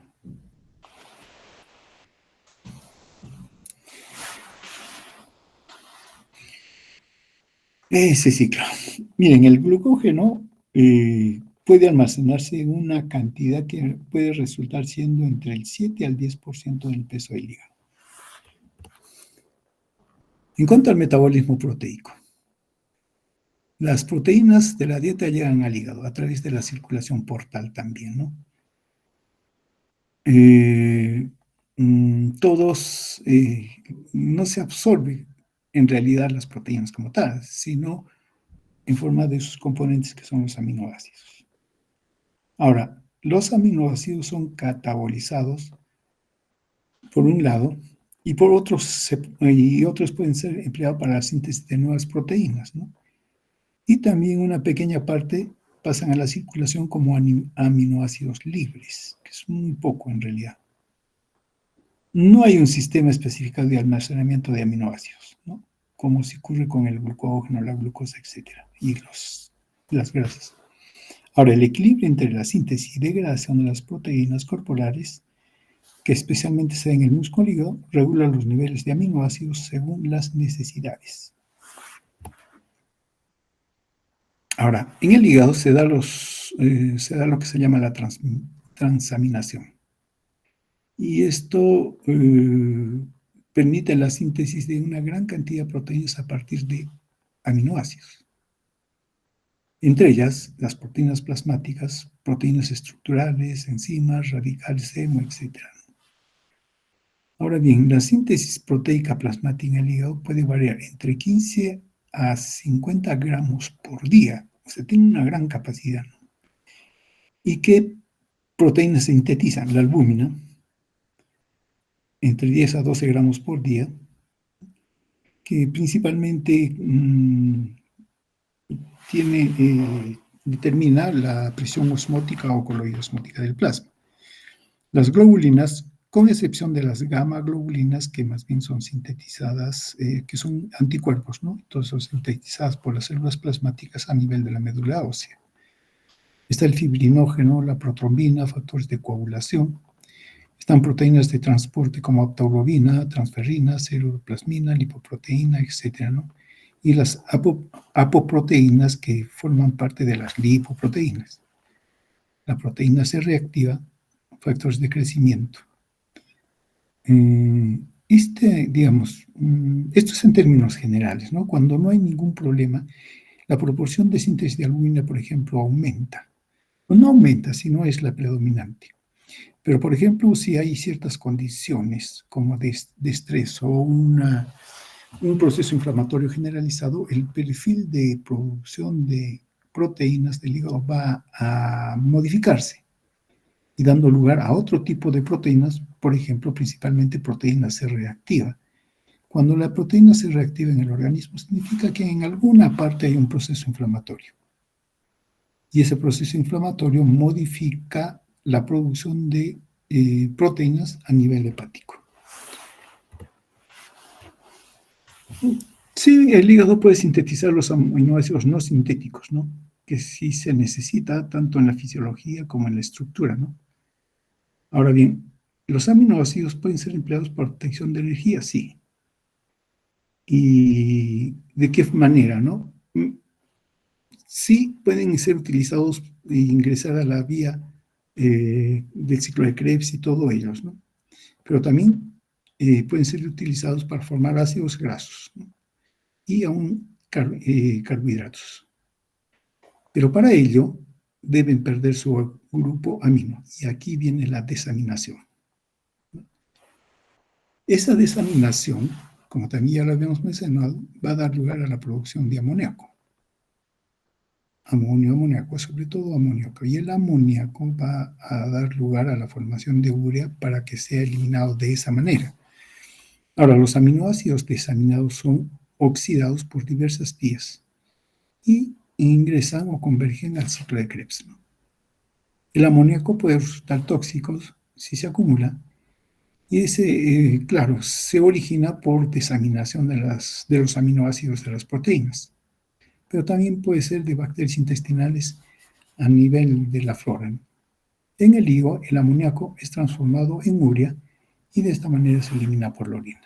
Ese ciclo. Miren, el glucógeno puede almacenarse en una cantidad que puede resultar siendo entre el 7 al 10% del peso del hígado. En cuanto al metabolismo proteico, las proteínas de la dieta llegan al hígado a través de la circulación portal también, ¿no? Todos no se absorben en realidad las proteínas como tal, sino en forma de sus componentes que son los aminoácidos. Ahora, los aminoácidos son catabolizados por un lado y por otros, y otros pueden ser empleados para la síntesis de nuevas proteínas, ¿no? Y también una pequeña parte pasan a la circulación como aminoácidos libres, que es muy poco en realidad. No hay un sistema específico de almacenamiento de aminoácidos, ¿no? Como se ocurre con el glucógeno, la glucosa, etcétera, y las grasas. Ahora, el equilibrio entre la síntesis y degradación de las proteínas corporales, que especialmente se da en el músculo hígado, regula los niveles de aminoácidos según las necesidades. Ahora, en el hígado se da lo que se llama la transaminación. Y esto permite la síntesis de una gran cantidad de proteínas a partir de aminoácidos. Entre ellas, las proteínas plasmáticas, proteínas estructurales, enzimas, radicales hemo, etc. Ahora bien, la síntesis proteica plasmática en el hígado puede variar entre 15 a 50 gramos por día. O sea, tiene una gran capacidad, ¿no? ¿Y qué proteínas se sintetizan? La albúmina, entre 10 a 12 gramos por día, que principalmente determina la presión osmótica o coloidosmótica del plasma. Las globulinas, con excepción de las gamma globulinas, que más bien son sintetizadas, que son anticuerpos, ¿no? Entonces son sintetizadas por las células plasmáticas a nivel de la médula ósea. Está el fibrinógeno, la protrombina, factores de coagulación. Están proteínas de transporte como aptoglobina, transferrina, ceruloplasmina, lipoproteína, etc., ¿no? Y las apoproteínas que forman parte de las lipoproteínas. La proteína C reactiva, factores de crecimiento. Digamos, esto es en términos generales, ¿no? Cuando no hay ningún problema, la proporción de síntesis de albúmina, por ejemplo, aumenta. Pues no aumenta, sino es la predominante. Pero, por ejemplo, si hay ciertas condiciones como de estrés o un proceso inflamatorio generalizado, el perfil de producción de proteínas del hígado va a modificarse y dando lugar a otro tipo de proteínas, por ejemplo, principalmente proteína C reactiva. Cuando la proteína C reactiva en el organismo, significa que en alguna parte hay un proceso inflamatorio. Y ese proceso inflamatorio modifica la producción de proteínas a nivel hepático. Sí, el hígado puede sintetizar los aminoácidos no sintéticos, ¿no? Que sí se necesita tanto en la fisiología como en la estructura, ¿no? Ahora bien, ¿los aminoácidos pueden ser empleados para obtención de energía? Sí. ¿Y de qué manera, no? Sí pueden ser utilizados e ingresar a la vía del ciclo de Krebs y todo ellos, ¿no? Pero también pueden ser utilizados para formar ácidos grasos, ¿no? Y aún carbohidratos. Pero para ello deben perder su grupo amino. Y aquí viene la desaminación. Esa desaminación, como también ya lo habíamos mencionado, va a dar lugar a la producción de amoníaco. Amoníaco, sobre todo amoníaco. Y el amoníaco va a dar lugar a la formación de urea para que sea eliminado de esa manera. Ahora, los aminoácidos desaminados son oxidados por diversas vías y ingresan o convergen al ciclo de Krebs, ¿no? El amoníaco puede resultar tóxico si se acumula y ese, claro, se origina por desaminación de los aminoácidos de las proteínas, pero también puede ser de bacterias intestinales a nivel de la flora, ¿no? En el hígado, el amoníaco es transformado en urea y de esta manera se elimina por la orina.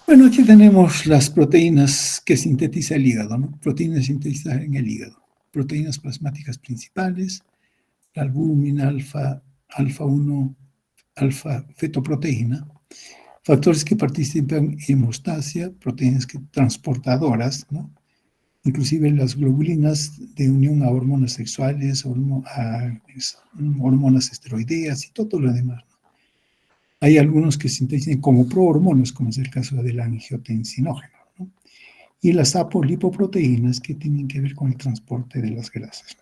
Bueno, aquí tenemos las proteínas que sintetiza el hígado, ¿no? Proteínas sintetizadas en el hígado. Proteínas plasmáticas principales, la albúmina, alfa-1, alfa-fetoproteína, factores que participan en hemostasia, proteínas transportadoras, ¿no? Inclusive las globulinas de unión a hormonas sexuales, hormonas esteroideas y todo lo demás, ¿no? Hay algunos que sintetizan como prohormonas, como es el caso del angiotensinógeno, ¿no? Y las apolipoproteínas que tienen que ver con el transporte de las grasas.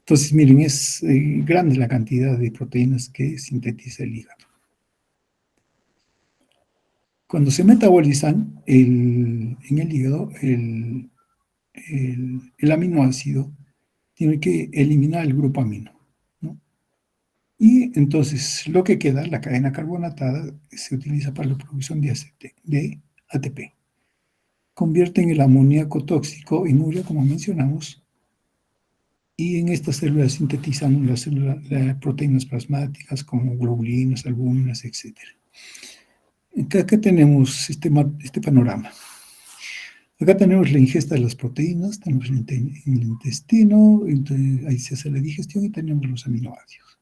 Entonces, miren, es grande la cantidad de proteínas que sintetiza el hígado. Cuando se metabolizan en el hígado, el aminoácido tiene que eliminar el grupo amino, ¿no? Y entonces lo que queda, la cadena carbonatada, se utiliza para la producción de ATP. Convierten el amoníaco tóxico en urea, como mencionamos, y en estas células sintetizan las proteínas plasmáticas como globulinas, albúminas, etc. Acá tenemos este panorama. Acá tenemos la ingesta de las proteínas, tenemos en el intestino, ahí se hace la digestión y tenemos los aminoácidos.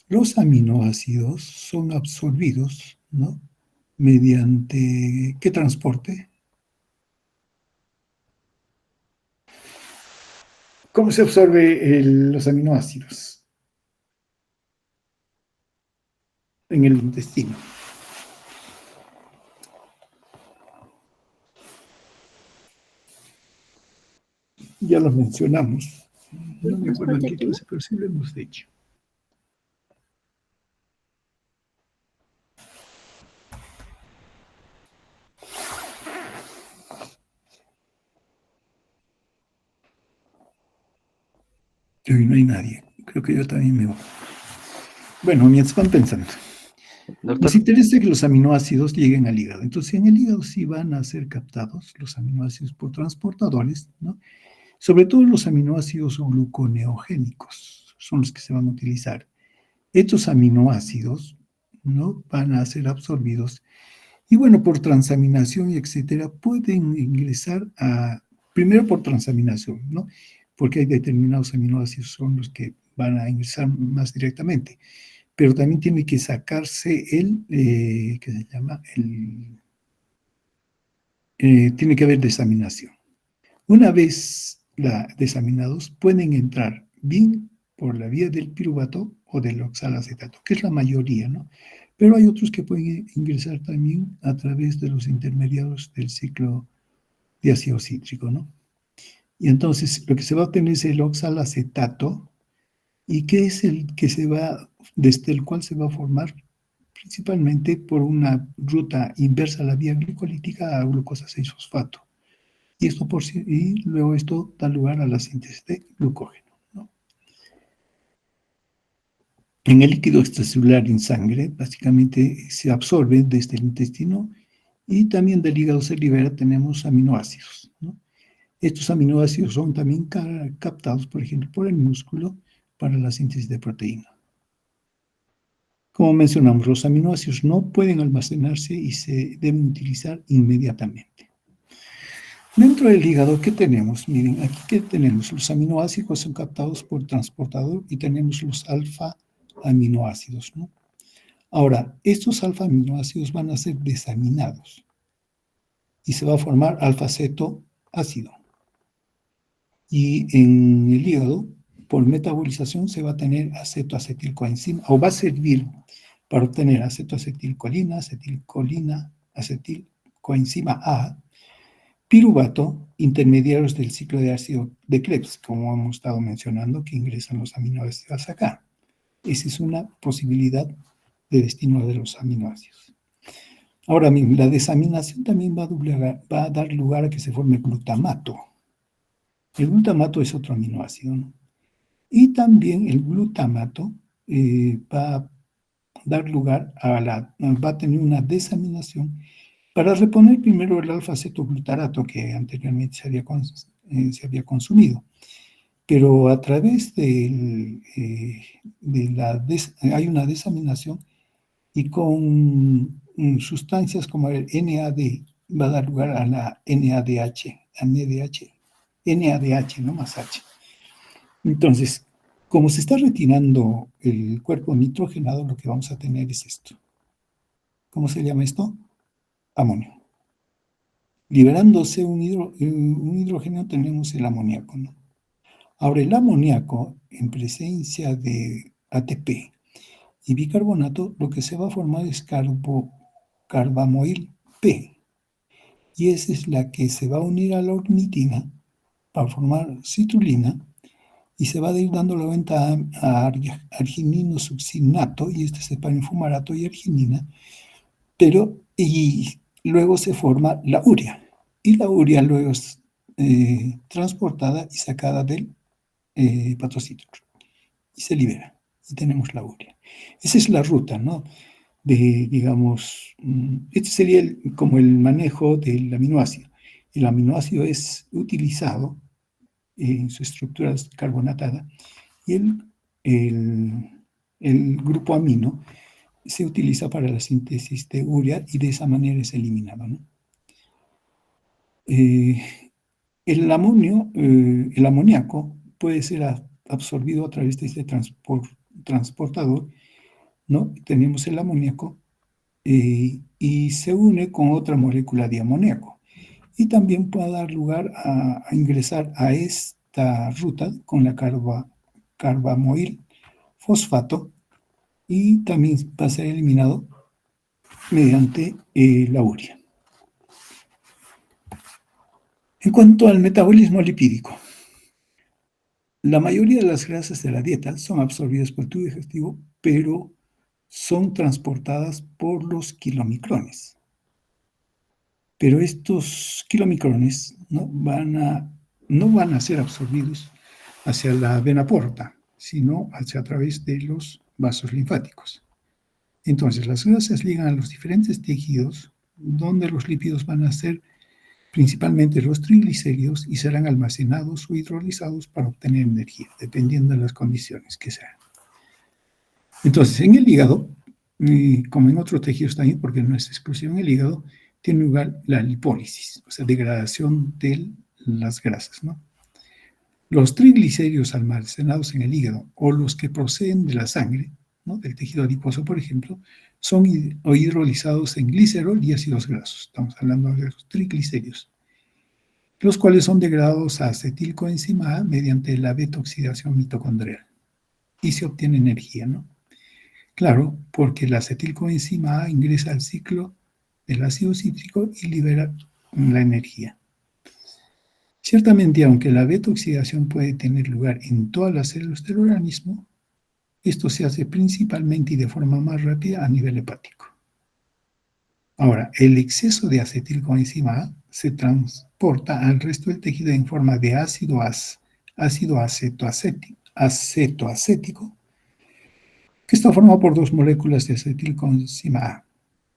Los aminoácidos son absorbidos, ¿no? ¿Mediante qué transporte? ¿Cómo se absorbe los aminoácidos? En el intestino. Ya lo mencionamos. No me acuerdo en qué clase, pero sí lo hemos dicho. Hoy no hay nadie. Creo que yo también me voy. Bueno, mientras van pensando. Doctor, Nos interesa que los aminoácidos lleguen al hígado. Entonces, en el hígado sí van a ser captados los aminoácidos por transportadores, ¿no? Sobre todo los aminoácidos gluconeogénicos son los que se van a utilizar. Estos aminoácidos, ¿no?, van a ser absorbidos y, bueno, por transaminación y etcétera, pueden ingresar primero por transaminación, ¿no? Porque hay determinados aminoácidos son los que van a ingresar más directamente, pero también tiene que sacarse ¿qué se llama? Tiene que haber desaminación. Una vez desaminados, pueden entrar bien por la vía del piruvato o del oxalacetato, que es la mayoría, ¿no? Pero hay otros que pueden ingresar también a través de los intermediarios del ciclo de ácido cítrico, ¿no? Y entonces lo que se va a obtener es el oxalacetato, y que es desde el cual se va a formar principalmente por una ruta inversa a la vía glicolítica a glucosa 6-fosfato. Y luego esto da lugar a la síntesis de glucógeno, ¿no? En el líquido extracelular en sangre, básicamente se absorbe desde el intestino y también del hígado se libera, tenemos aminoácidos, ¿no? Estos aminoácidos son también captados, por ejemplo, por el músculo para la síntesis de proteína. Como mencionamos, los aminoácidos no pueden almacenarse y se deben utilizar inmediatamente. Dentro del hígado, ¿qué tenemos? Miren, aquí ¿qué tenemos? Los aminoácidos son captados por transportador y tenemos los alfa-aminoácidos, ¿no? Ahora, estos alfa-aminoácidos van a ser desaminados y se va a formar alfa-cetoácido. Y en el hígado, por metabolización, se va a tener acetoacetilcoenzima, o va a servir para obtener acetoacetilcolina, acetilcoenzima A, piruvato, intermediarios del ciclo de ácido de Krebs, como hemos estado mencionando, que ingresan los aminoácidos acá. Esa es una posibilidad de destino de los aminoácidos. Ahora bien, la desaminación también va a dar lugar a que se forme glutamato. El glutamato es otro aminoácido, ¿no? Y también el glutamato va a dar lugar va a tener una desaminación para reponer primero el alfa-cetoglutarato que anteriormente se había consumido. Pero a través hay una desaminación y con sustancias como el NAD va a dar lugar a la NADH, no más H. Entonces, como se está retirando el cuerpo nitrogenado, lo que vamos a tener es esto. ¿Cómo se llama esto? Amonio. Liberándose un hidrógeno tenemos el amoníaco, ¿no? Ahora, el amoníaco, en presencia de ATP y bicarbonato, lo que se va a formar es carbamoil P. Y esa es la que se va a unir a la ornitina para formar citrulina y se va a ir dando la vuelta a arginino succinato, y este se para en fumarato y arginina, y luego se forma la urea. Y la urea luego es transportada y sacada del hepatocito y se libera. Y tenemos la urea. Esa es la ruta, ¿no? Digamos, este sería como el manejo del aminoácido. El aminoácido es utilizado en su estructura carbonatada y el grupo amino se utiliza para la síntesis de urea y de esa manera es eliminado, ¿no? El amoníaco puede ser absorbido a través de este transportador, ¿no? Tenemos el amoníaco y se une con otra molécula de amoníaco. Y también puede dar lugar a ingresar a esta ruta con la carbamoil fosfato y también va a ser eliminado mediante la urea. En cuanto al metabolismo lipídico, la mayoría de las grasas de la dieta son absorbidas por el tubo digestivo, pero son transportadas por los kilomicrones. Pero estos kilomicrones no van a ser absorbidos hacia la vena porta, sino a través de los vasos linfáticos. Entonces, las grasas llegan a los diferentes tejidos donde los lípidos van a ser principalmente los triglicéridos y serán almacenados o hidrolizados para obtener energía, dependiendo de las condiciones que sean. Entonces, en el hígado, como en otros tejidos también, porque no es exclusivo en el hígado, tiene lugar la lipólisis, o sea, degradación de las grasas, ¿no? Los triglicéridos almacenados en el hígado o los que proceden de la sangre, ¿no? Del tejido adiposo, por ejemplo, son hidrolizados en glicerol y ácidos grasos. Estamos hablando de los triglicéridos, los cuales son degradados a acetilcoenzima A mediante la beta-oxidación mitocondrial y se obtiene energía, ¿no? Claro, porque la acetilcoenzima A ingresa al ciclo del ácido cítrico y libera la energía. Ciertamente, aunque la beta-oxidación puede tener lugar en todas las células del organismo, esto se hace principalmente y de forma más rápida a nivel hepático. Ahora, el exceso de acetilcoenzima A se transporta al resto del tejido en forma de ácido acetoacético, que está formado por dos moléculas de acetilcoenzima A,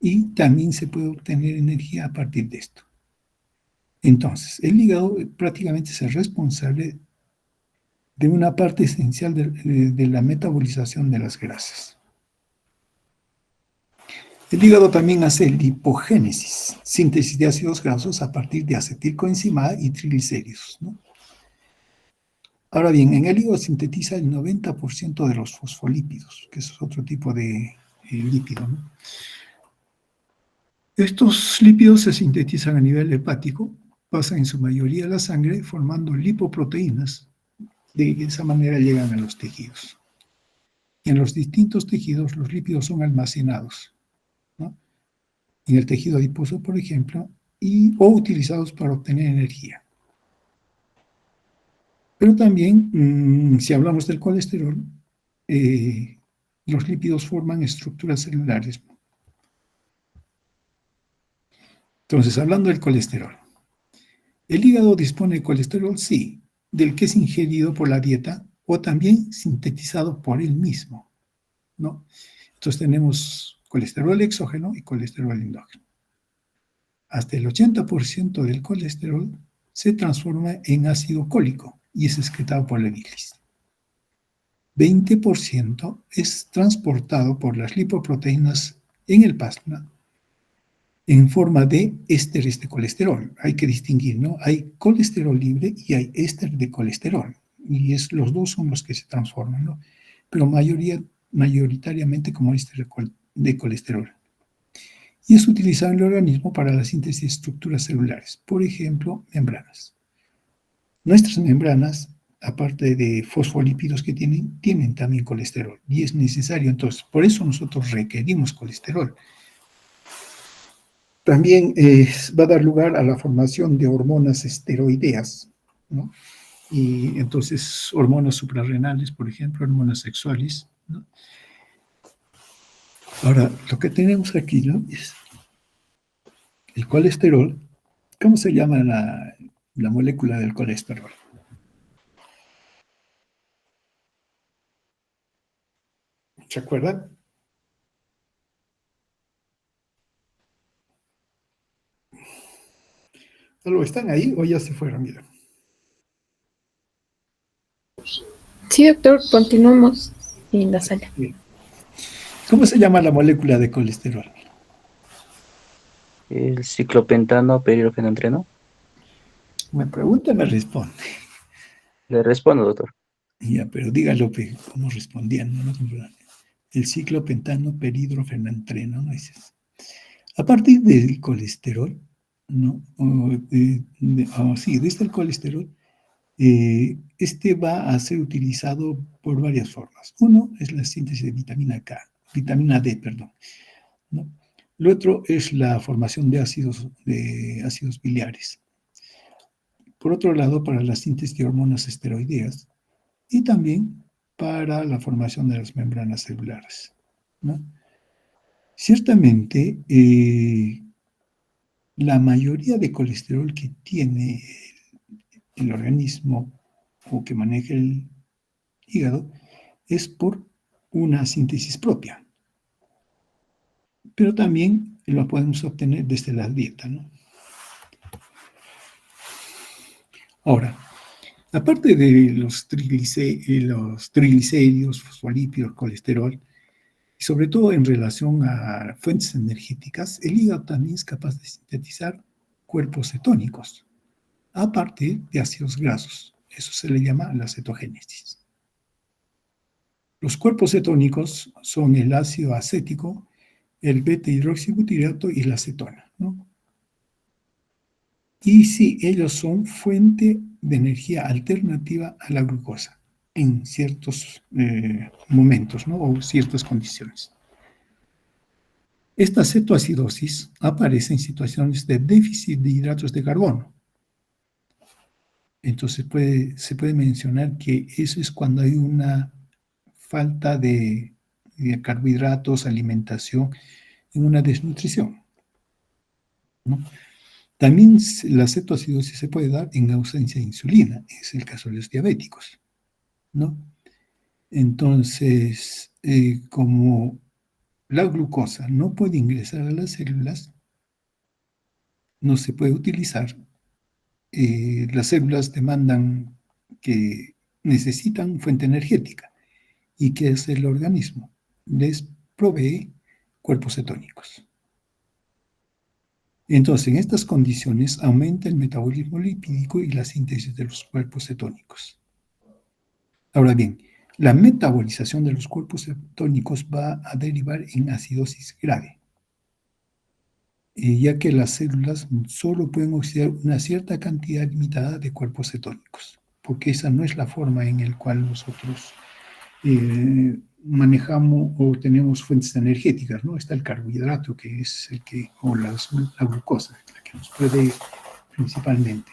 y también se puede obtener energía a partir de esto. Entonces, el hígado prácticamente es el responsable de una parte esencial de la metabolización de las grasas. El hígado también hace lipogénesis, síntesis de ácidos grasos a partir de acetilcoenzima A y triglicéridos, ¿no? Ahora bien, en el hígado sintetiza el 90% de los fosfolípidos, que es otro tipo de lípido, ¿no? Estos lípidos se sintetizan a nivel hepático, pasan en su mayoría a la sangre formando lipoproteínas. De esa manera llegan a los tejidos. Y en los distintos tejidos los lípidos son almacenados, ¿no? En el tejido adiposo, por ejemplo, o utilizados para obtener energía. Pero también, si hablamos del colesterol, los lípidos forman estructuras celulares. Entonces, hablando del colesterol. ¿El hígado dispone de colesterol? Sí, del que es ingerido por la dieta o también sintetizado por él mismo, ¿no? Entonces tenemos colesterol exógeno y colesterol endógeno. Hasta el 80% del colesterol se transforma en ácido cólico y es excretado por la bilis. 20% es transportado por las lipoproteínas en el plasma en forma de ésteres de colesterol. Hay que distinguir, ¿no? Hay colesterol libre y hay éster de colesterol. Y los dos son los que se transforman, ¿no? Pero mayoritariamente como éster de colesterol. Y es utilizado en el organismo para la síntesis de estructuras celulares. Por ejemplo, membranas. Nuestras membranas, aparte de fosfolípidos que tienen también colesterol. Y es necesario, entonces, por eso nosotros requerimos colesterol. También va a dar lugar a la formación de hormonas esteroideas, ¿no? Y entonces hormonas suprarrenales, por ejemplo, hormonas sexuales, ¿no? Ahora, lo que tenemos aquí, ¿no?, es el colesterol. ¿Cómo se llama la molécula del colesterol? ¿Se acuerdan? ¿Solo están ahí o ya se fueron? Mira. Sí, doctor, continuamos en la sala. Bien. ¿Cómo se llama la molécula de colesterol? El ciclopentano peridrofenantreno. Me pregunta, me responde. Le respondo, doctor. Ya, pero dígalo como respondiendo, ¿no? El ciclopentano peridrofenantreno, ¿no? Dices. A partir del colesterol, ¿no? Desde el colesterol, este va a ser utilizado por varias formas. Uno es la síntesis de vitamina D, perdón, ¿no? Lo otro es la formación de ácidos biliares. Por otro lado, para la síntesis de hormonas esteroideas y también para la formación de las membranas celulares, ¿no? Ciertamente, la mayoría de colesterol que tiene el organismo o que maneja el hígado es por una síntesis propia. Pero también lo podemos obtener desde la dieta, ¿no? Ahora, aparte de los triglicéridos, fosfolípidos, colesterol, y sobre todo en relación a fuentes energéticas, el hígado también es capaz de sintetizar cuerpos cetónicos, aparte de ácidos grasos. Eso se le llama la cetogénesis. Los cuerpos cetónicos son el ácido acético, el beta-hidroxibutirato y la acetona, ¿no? Y sí, ellos son fuente de energía alternativa a la glucosa en ciertos momentos, ¿no?, o ciertas condiciones. Esta cetoacidosis aparece en situaciones de déficit de hidratos de carbono. Entonces se puede mencionar que eso es cuando hay una falta de carbohidratos, alimentación, en una desnutrición, ¿no? También la cetoacidosis se puede dar en ausencia de insulina, es el caso de los diabéticos, ¿no? Entonces, como la glucosa no puede ingresar a las células, no se puede utilizar. Las células demandan que necesitan fuente energética. ¿Y qué es el organismo? Les provee cuerpos cetónicos. Entonces, en estas condiciones aumenta el metabolismo lipídico y la síntesis de los cuerpos cetónicos. Ahora bien, la metabolización de los cuerpos cetónicos va a derivar en acidosis grave, ya que las células solo pueden oxidar una cierta cantidad limitada de cuerpos cetónicos, porque esa no es la forma en la cual nosotros manejamos o tenemos fuentes energéticas, ¿no? Está el carbohidrato, que es o la glucosa, la que nos puede principalmente.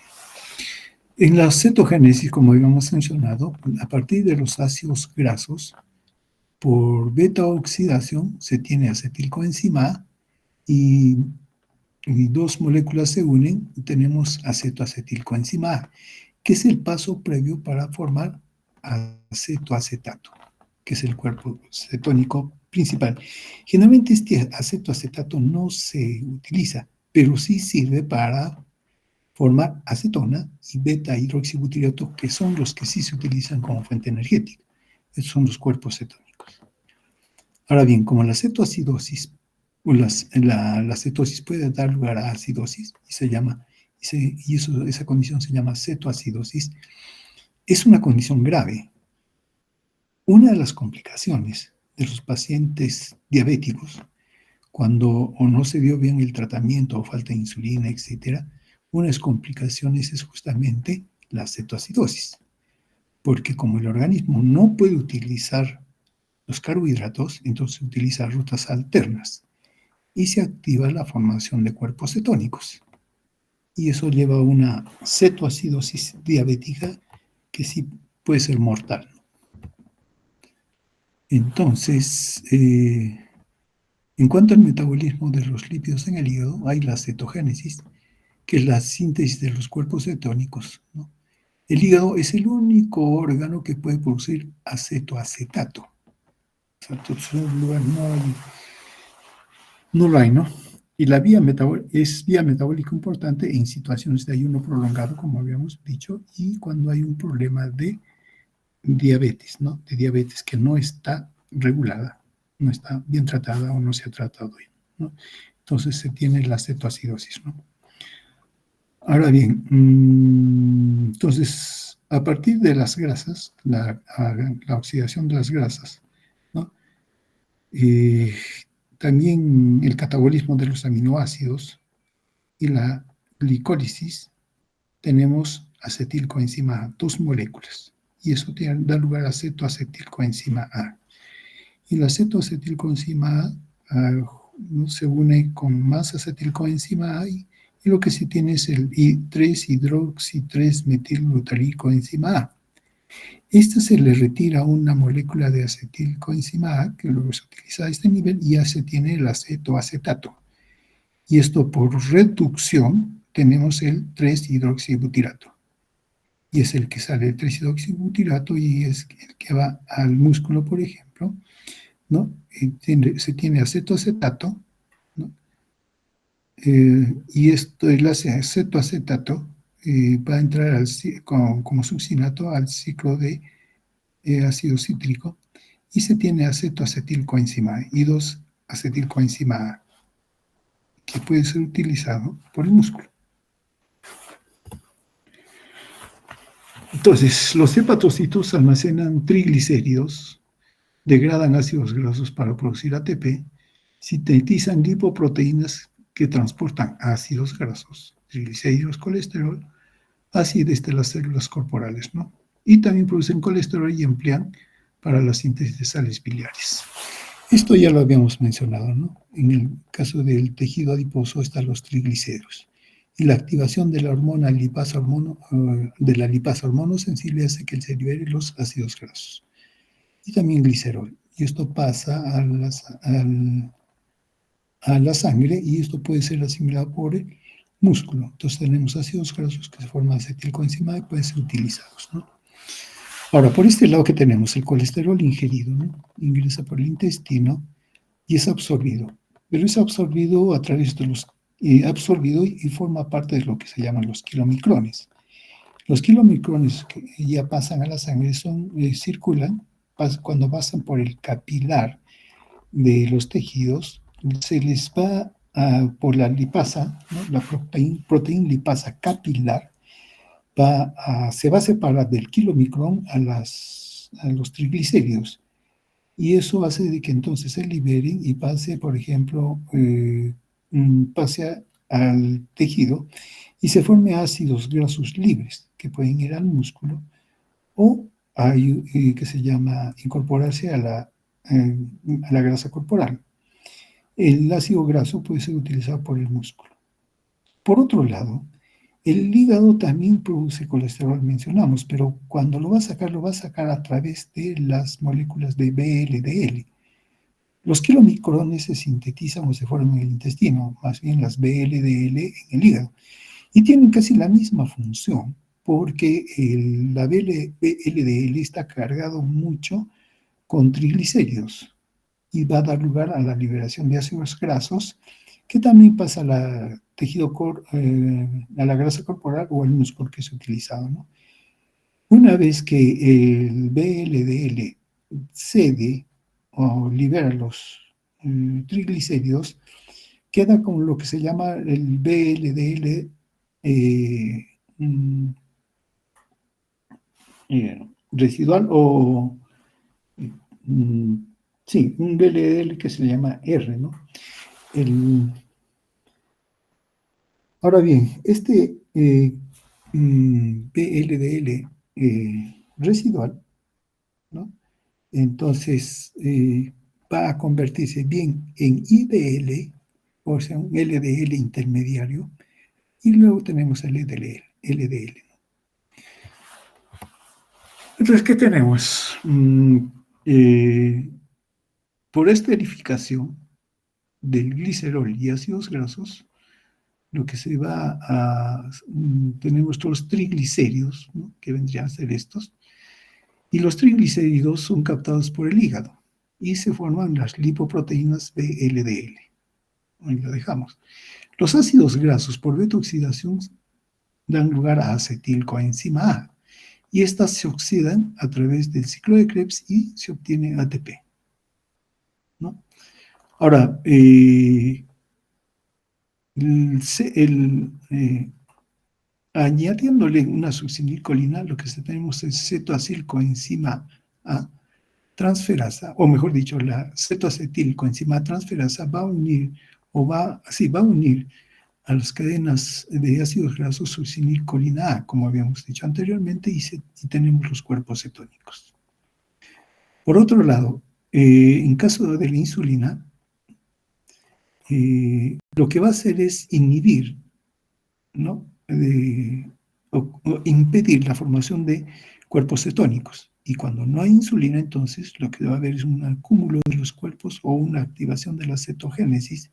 En la cetogénesis, como habíamos mencionado, a partir de los ácidos grasos, Por beta oxidación se tiene acetilcoenzima A y dos moléculas se unen y tenemos acetoacetilcoenzima A, que es el paso previo para formar acetoacetato, que es el cuerpo cetónico principal. Generalmente este acetoacetato no se utiliza, pero sí sirve para formar acetona y beta-hidroxibutirato, que son los que sí se utilizan como fuente energética. Esos son los cuerpos cetónicos. Ahora bien, como la cetoacidosis, o la cetosis puede dar lugar a acidosis, y se llama, esa condición se llama cetoacidosis, es una condición grave. Una de las complicaciones de los pacientes diabéticos, cuando o no se dio bien el tratamiento o falta de insulina, etc., una de las complicaciones es justamente la cetoacidosis, porque como el organismo no puede utilizar los carbohidratos, entonces utiliza rutas alternas y se activa la formación de cuerpos cetónicos. Y eso lleva a una cetoacidosis diabética que sí puede ser mortal. Entonces, en cuanto al metabolismo de los lípidos en el hígado, hay la cetogénesis, que es la síntesis de los cuerpos cetónicos, ¿no? El hígado es el único órgano que puede producir acetoacetato. O sea, en otro lugar no lo hay, ¿no? Y la es vía metabólica importante en situaciones de ayuno prolongado, como habíamos dicho, y cuando hay un problema de diabetes, ¿no? De diabetes que no está regulada, no está bien tratada o no se ha tratado bien, ¿no? Entonces se tiene la cetoacidosis, ¿no? Ahora bien, entonces, a partir de las grasas, la oxidación de las grasas, ¿no? También el catabolismo de los aminoácidos y la glicólisis, tenemos acetilcoenzima A, dos moléculas, y eso da lugar a cetoacetilcoenzima A. Y la cetoacetilcoenzima A ¿no? se une con más acetilcoenzima A y lo que se tiene es el 3-hidroxi-3-metilglutaricoenzima A. Esta se le retira una molécula de acetilcoenzima A, que luego se utiliza a este nivel, y ya se tiene el acetoacetato. Y esto por reducción tenemos el 3-hidroxibutirato. Y es el que sale el 3-hidroxibutirato y es el que va al músculo, por ejemplo, ¿no? Se tiene acetoacetato, ¿no? Y el acetoacetato va a entrar como succinato al ciclo de ácido cítrico y se tiene acetoacetilcoenzima A y 2-acetilcoenzima A, que puede ser utilizado por el músculo. Entonces, los hepatocitos almacenan triglicéridos, degradan ácidos grasos para producir ATP, sintetizan lipoproteínas que transportan ácidos grasos, triglicéridos, colesterol, así desde las células corporales, ¿no? Y también producen colesterol y emplean para la síntesis de sales biliares. Esto ya lo habíamos mencionado, ¿no? En el caso del tejido adiposo están los triglicéridos. Y la activación de la hormona lipasa hormono sensible hace que se liberen los ácidos grasos. Y también glicerol. Y esto pasa a la sangre y esto puede ser asimilado por el músculo. Entonces tenemos ácidos grasos que se forman acetilcoenzima A y pueden ser utilizados, ¿no? Ahora, por este lado que tenemos el colesterol ingerido, ¿no? Ingresa por el intestino y es absorbido. Pero es absorbido a través de absorbido y forma parte de lo que se llaman los kilomicrones. Los kilomicrones que ya pasan a la sangre circulan, cuando pasan por el capilar de los tejidos, se les va por la lipasa, ¿no? La proteína lipasa capilar, se va a separar del kilomicrón a los triglicéridos. Y eso hace de que entonces se liberen y pase, por ejemplo, pase al tejido y se forme ácidos grasos libres que pueden ir al músculo o que se llama incorporarse a la grasa corporal. El ácido graso puede ser utilizado por el músculo. Por otro lado, El hígado también produce colesterol, mencionamos, pero cuando lo va a sacar a través de las moléculas de VLDL. Los kilomicrones se sintetizan o se forman en el intestino, más bien las VLDL en el hígado, y tienen casi la misma función, porque la VLDL está cargado mucho con triglicéridos y va a dar lugar a la liberación de ácidos grasos, que también pasa a la a la grasa corporal o al músculo que es utilizado, ¿no? Una vez que el VLDL cede o libera los triglicéridos, queda con lo que se llama el VLDL mm, residual o mm, sí, un VLDL que se llama R, ¿no? Ahora bien, este VLDL residual, ¿no? Entonces va a convertirse bien en IDL, o sea, un LDL intermediario, y luego tenemos el LDL. Entonces, ¿qué tenemos? Por esterificación del glicerol y ácidos grasos, lo que se va a... tenemos todos los triglicéridos, ¿no? Que vendrían a ser estos, y los triglicéridos son captados por el hígado y se forman las lipoproteínas VLDL. Ahí lo dejamos. Los ácidos grasos por beta-oxidación dan lugar a acetilcoenzima A, y estas se oxidan a través del ciclo de Krebs y se obtiene ATP, ¿no? Ahora, añadiéndole una succinilcolina, lo que tenemos es cetoacilcoenzima A transferasa, o mejor dicho, la cetoacetilcoenzima transferasa va a unir, va a unir a las cadenas de ácidos grasos succinilcolina A, como habíamos dicho anteriormente, y tenemos los cuerpos cetónicos. Por otro lado, en caso de la insulina, lo que va a hacer es inhibir, ¿no? O impedir la formación de cuerpos cetónicos. Y cuando no hay insulina, entonces lo que va a haber es un acúmulo de los cuerpos o una activación de la cetogénesis,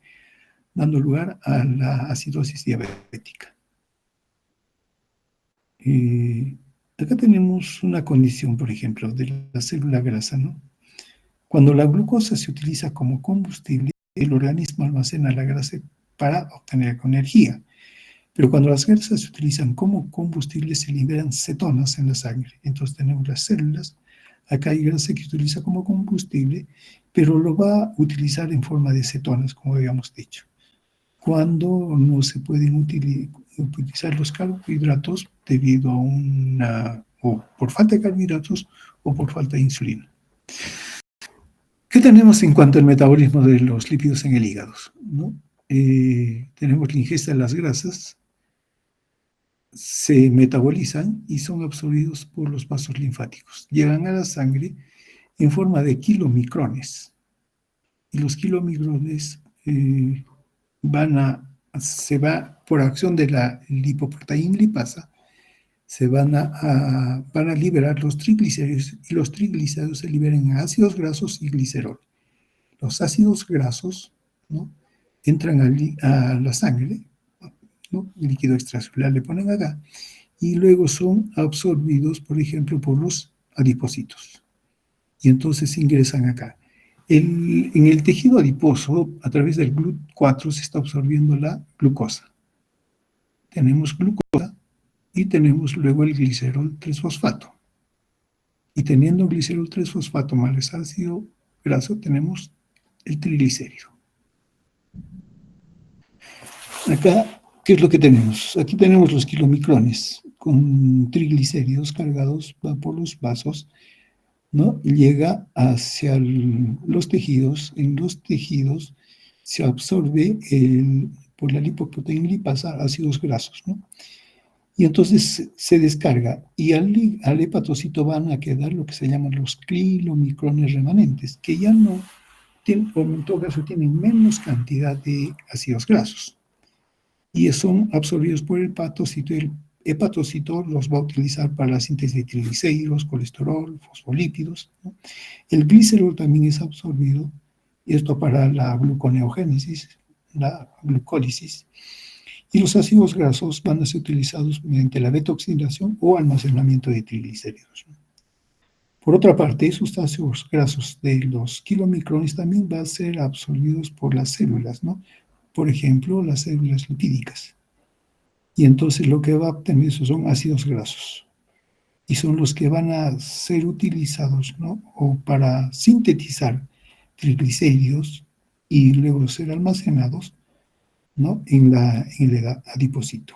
dando lugar a la acidosis diabética. Acá tenemos una condición, por ejemplo, de la célula grasa, ¿no? Cuando la glucosa se utiliza como combustible, el organismo almacena la grasa para obtener energía. Pero cuando las grasas se utilizan como combustible, se liberan cetonas en la sangre. Entonces tenemos las células. Acá hay grasa que se utiliza como combustible, pero lo va a utilizar en forma de cetonas, como habíamos dicho. Cuando no se pueden utilizar los carbohidratos debido a o por falta de carbohidratos o por falta de insulina. ¿Qué tenemos en cuanto al metabolismo de los lípidos en el hígado, ¿no? Tenemos la ingesta de las grasas, se metabolizan y son absorbidos por los vasos linfáticos. Llegan a la sangre en forma de kilomicrones. Y los kilomicrones se va por acción de la lipoproteína lipasa, van a liberar los triglicéridos, y los triglicéridos se liberan a ácidos grasos y glicerol. Los ácidos grasos, ¿no?, entran a la sangre, ¿no?, líquido extracelular le ponen acá, y luego son absorbidos, por ejemplo, por los adipocitos. Y entonces ingresan acá. En el tejido adiposo, a través del GLUT4, se está absorbiendo la glucosa. Tenemos glucosa y tenemos luego el glicerol 3-fosfato. Y teniendo glicerol 3-fosfato más ácido graso, tenemos el triglicérido. Acá, ¿qué es lo que tenemos? Aquí tenemos los kilomicrones con triglicéridos cargados por los vasos, ¿no? Llega hacia los tejidos. En los tejidos se absorbe por la lipoproteína lipasa ácidos grasos, ¿no? Y entonces se descarga, y al hepatocito van a quedar lo que se llaman los kilomicrones remanentes, que ya no tienen, o en todo caso tienen menos cantidad de ácidos grasos. y son absorbidos por el hepatocito. El hepatocito los va a utilizar para la síntesis de triglicéridos, colesterol, fosfolípidos, ¿no? El glicerol también es absorbido, y esto para la gluconeogénesis, la glucólisis. Y los ácidos grasos van a ser utilizados mediante la beta-oxidación o almacenamiento de triglicéridos, ¿no? Por otra parte, esos ácidos grasos de los kilomicrones también van a ser absorbidos por las células, ¿no? Por ejemplo, las células lipídicas. Y entonces lo que va a obtener esos son ácidos grasos. Y son los que van a ser utilizados, ¿no? O para sintetizar triglicéridos y luego ser almacenados, ¿no? En el adipocito.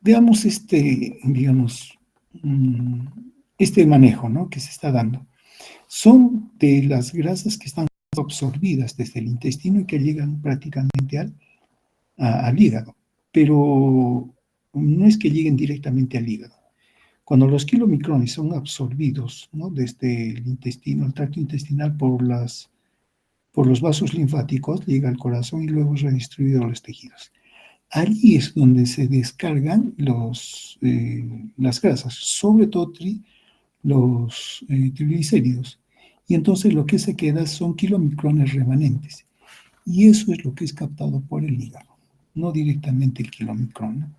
Veamos este manejo, ¿no? Que se está dando. Son de las grasas que están absorbidas desde el intestino y que llegan prácticamente al hígado, pero no es que lleguen directamente al hígado. Cuando los kilomicrones son absorbidos, ¿no? Desde el intestino, el tracto intestinal por los vasos linfáticos, llega al corazón y luego es redistribuido a los tejidos. Allí es donde se descargan las grasas, sobre todo los triglicéridos. Y entonces lo que se queda son kilomicrones remanentes. Y eso es lo que es captado por el hígado, no directamente el kilomicrón, ¿no?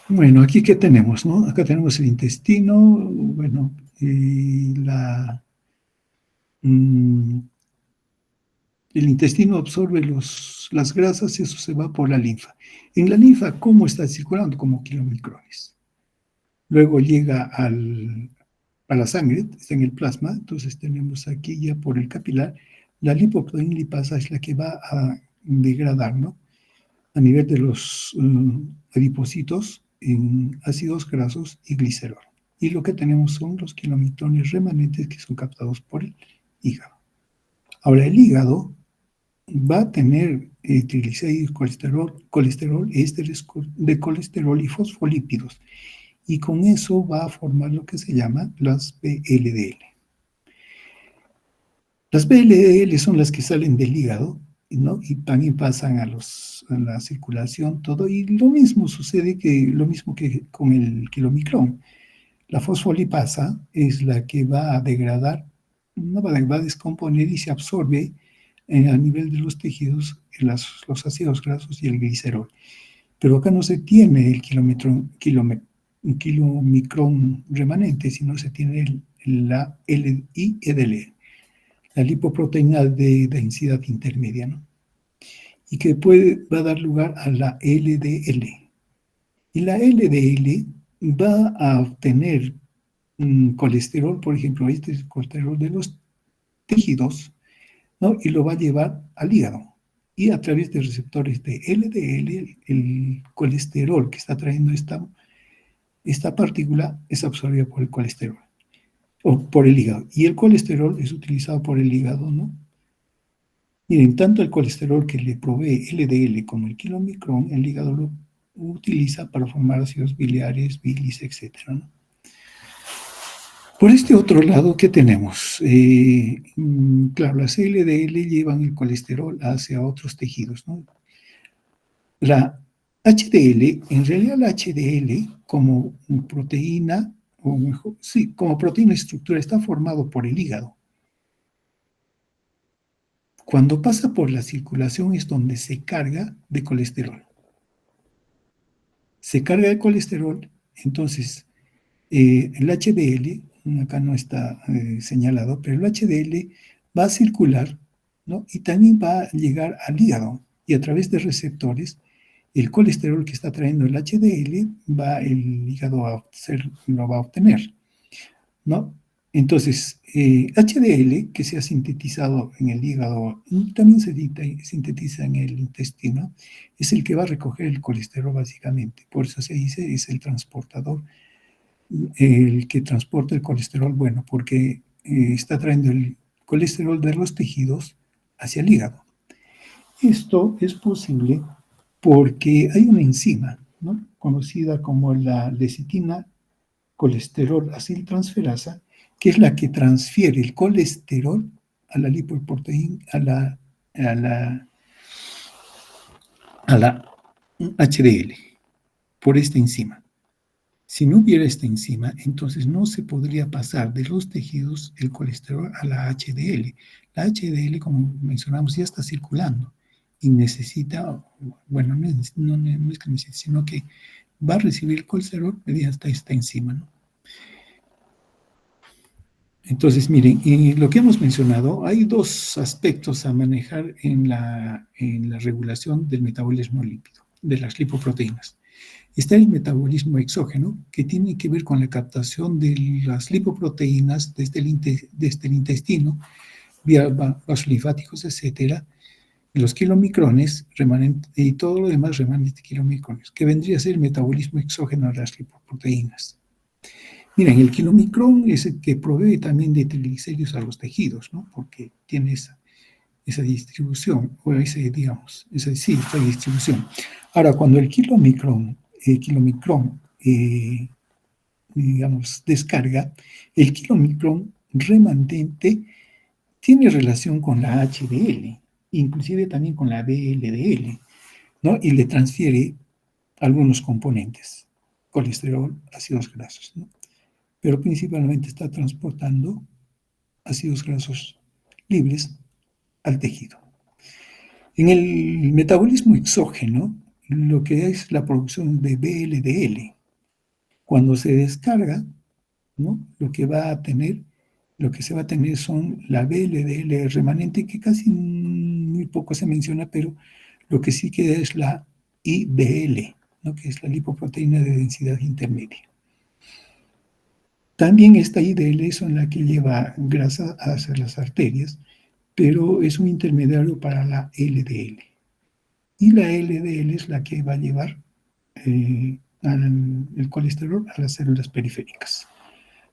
Bueno, aquí ¿qué tenemos, no? Acá tenemos el intestino, bueno, el intestino absorbe las grasas y eso se va por la linfa. En la linfa, ¿cómo está circulando? Como kilomicrones. Luego llega a la sangre, está en el plasma, entonces tenemos aquí ya por el capilar, la lipoproteínlipasa es la que va a degradar, ¿no? A nivel de los adipocitos en ácidos grasos y glicerol. Y lo que tenemos son los kilomicrones remanentes que son captados por el hígado. Ahora, el hígado va a tener triglicéridos, colesterol, ésteres de colesterol y fosfolípidos. Y con eso va a formar lo que se llama las VLDL. Las VLDL son las que salen del hígado, ¿no? Y también pasan a la circulación, todo. Y lo mismo sucede lo mismo que con el kilomicrón. La fosfolipasa es la que va a degradar, no va a descomponer y se absorbe a nivel de los tejidos los ácidos grasos y el glicerol. Pero acá no se tiene el kilomicrón remanente, sino se tiene la LIEDL, la lipoproteína de densidad intermedia, ¿no? Y que va a dar lugar a la LDL. Y la LDL va a obtener colesterol, por ejemplo, este es el colesterol de los tejidos, ¿no? Y lo va a llevar al hígado. Y a través de receptores de LDL, el colesterol que está trayendo esta partícula es absorbida por el colesterol, o por el hígado. Y el colesterol es utilizado por el hígado, ¿no? Miren, tanto el colesterol que le provee LDL como el kilomicrón, el hígado lo utiliza para formar ácidos biliares, bilis, etc., ¿no? Por este otro lado, ¿qué tenemos? Claro, las LDL llevan el colesterol hacia otros tejidos, ¿no? La HDL, en realidad la HDL como proteína, o mejor, sí, como proteína estructura, está formado por el hígado. Cuando pasa por la circulación es donde se carga de colesterol. Se carga de colesterol, entonces el HDL, acá no está señalado, pero el HDL va a circular, ¿no? Y también va a llegar al hígado y a través de receptores, el colesterol que está trayendo el HDL, el hígado lo va a obtener, ¿no? Entonces, HDL, que se ha sintetizado en el hígado, también se sintetiza en el intestino, es el que va a recoger el colesterol básicamente. Por eso se dice, es el transportador, el que transporta el colesterol bueno, porque está trayendo el colesterol de los tejidos hacia el hígado. Esto es posible porque hay una enzima, ¿no? Conocida como la lecitina colesterol aciltransferasa, que es la que transfiere el colesterol a la lipoproteína, a la HDL, por esta enzima. Si no hubiera esta enzima, entonces no se podría pasar de los tejidos el colesterol a la HDL. La HDL, como mencionamos, ya está circulando y necesita, bueno, no es que necesite, sino que va a recibir el colesterol mediante esta enzima, ¿no? Entonces, miren, y lo que hemos mencionado, hay dos aspectos a manejar en la regulación del metabolismo lípido, de las lipoproteínas. Está el metabolismo exógeno, que tiene que ver con la captación de las lipoproteínas desde el intestino, vía vasos linfáticos, etcétera, y los kilomicrones y todo lo demás remanente de kilomicrones, que vendría a ser el metabolismo exógeno de las lipoproteínas. Miren, el kilomicrón es el que provee también de triglicéridos a los tejidos, ¿no? Porque tiene esa distribución, o esa distribución. Ahora, cuando el kilomicrón digamos, descarga, el kilomicrón remanente tiene relación con la HDL, inclusive también con la VLDL, ¿no? Y le transfiere algunos componentes, colesterol, ácidos grasos, ¿no? Pero principalmente está transportando ácidos grasos libres al tejido. En el metabolismo exógeno, lo que es la producción de VLDL, cuando se descarga, ¿no? Lo que se va a tener son la VLDL remanente, que casi muy poco se menciona, pero lo que sí queda es la IDL, ¿no? Que es la lipoproteína de densidad intermedia. También esta IDL es la que lleva grasa hacia las arterias, pero es un intermediario para la LDL. Y la LDL es la que va a llevar el colesterol a las células periféricas.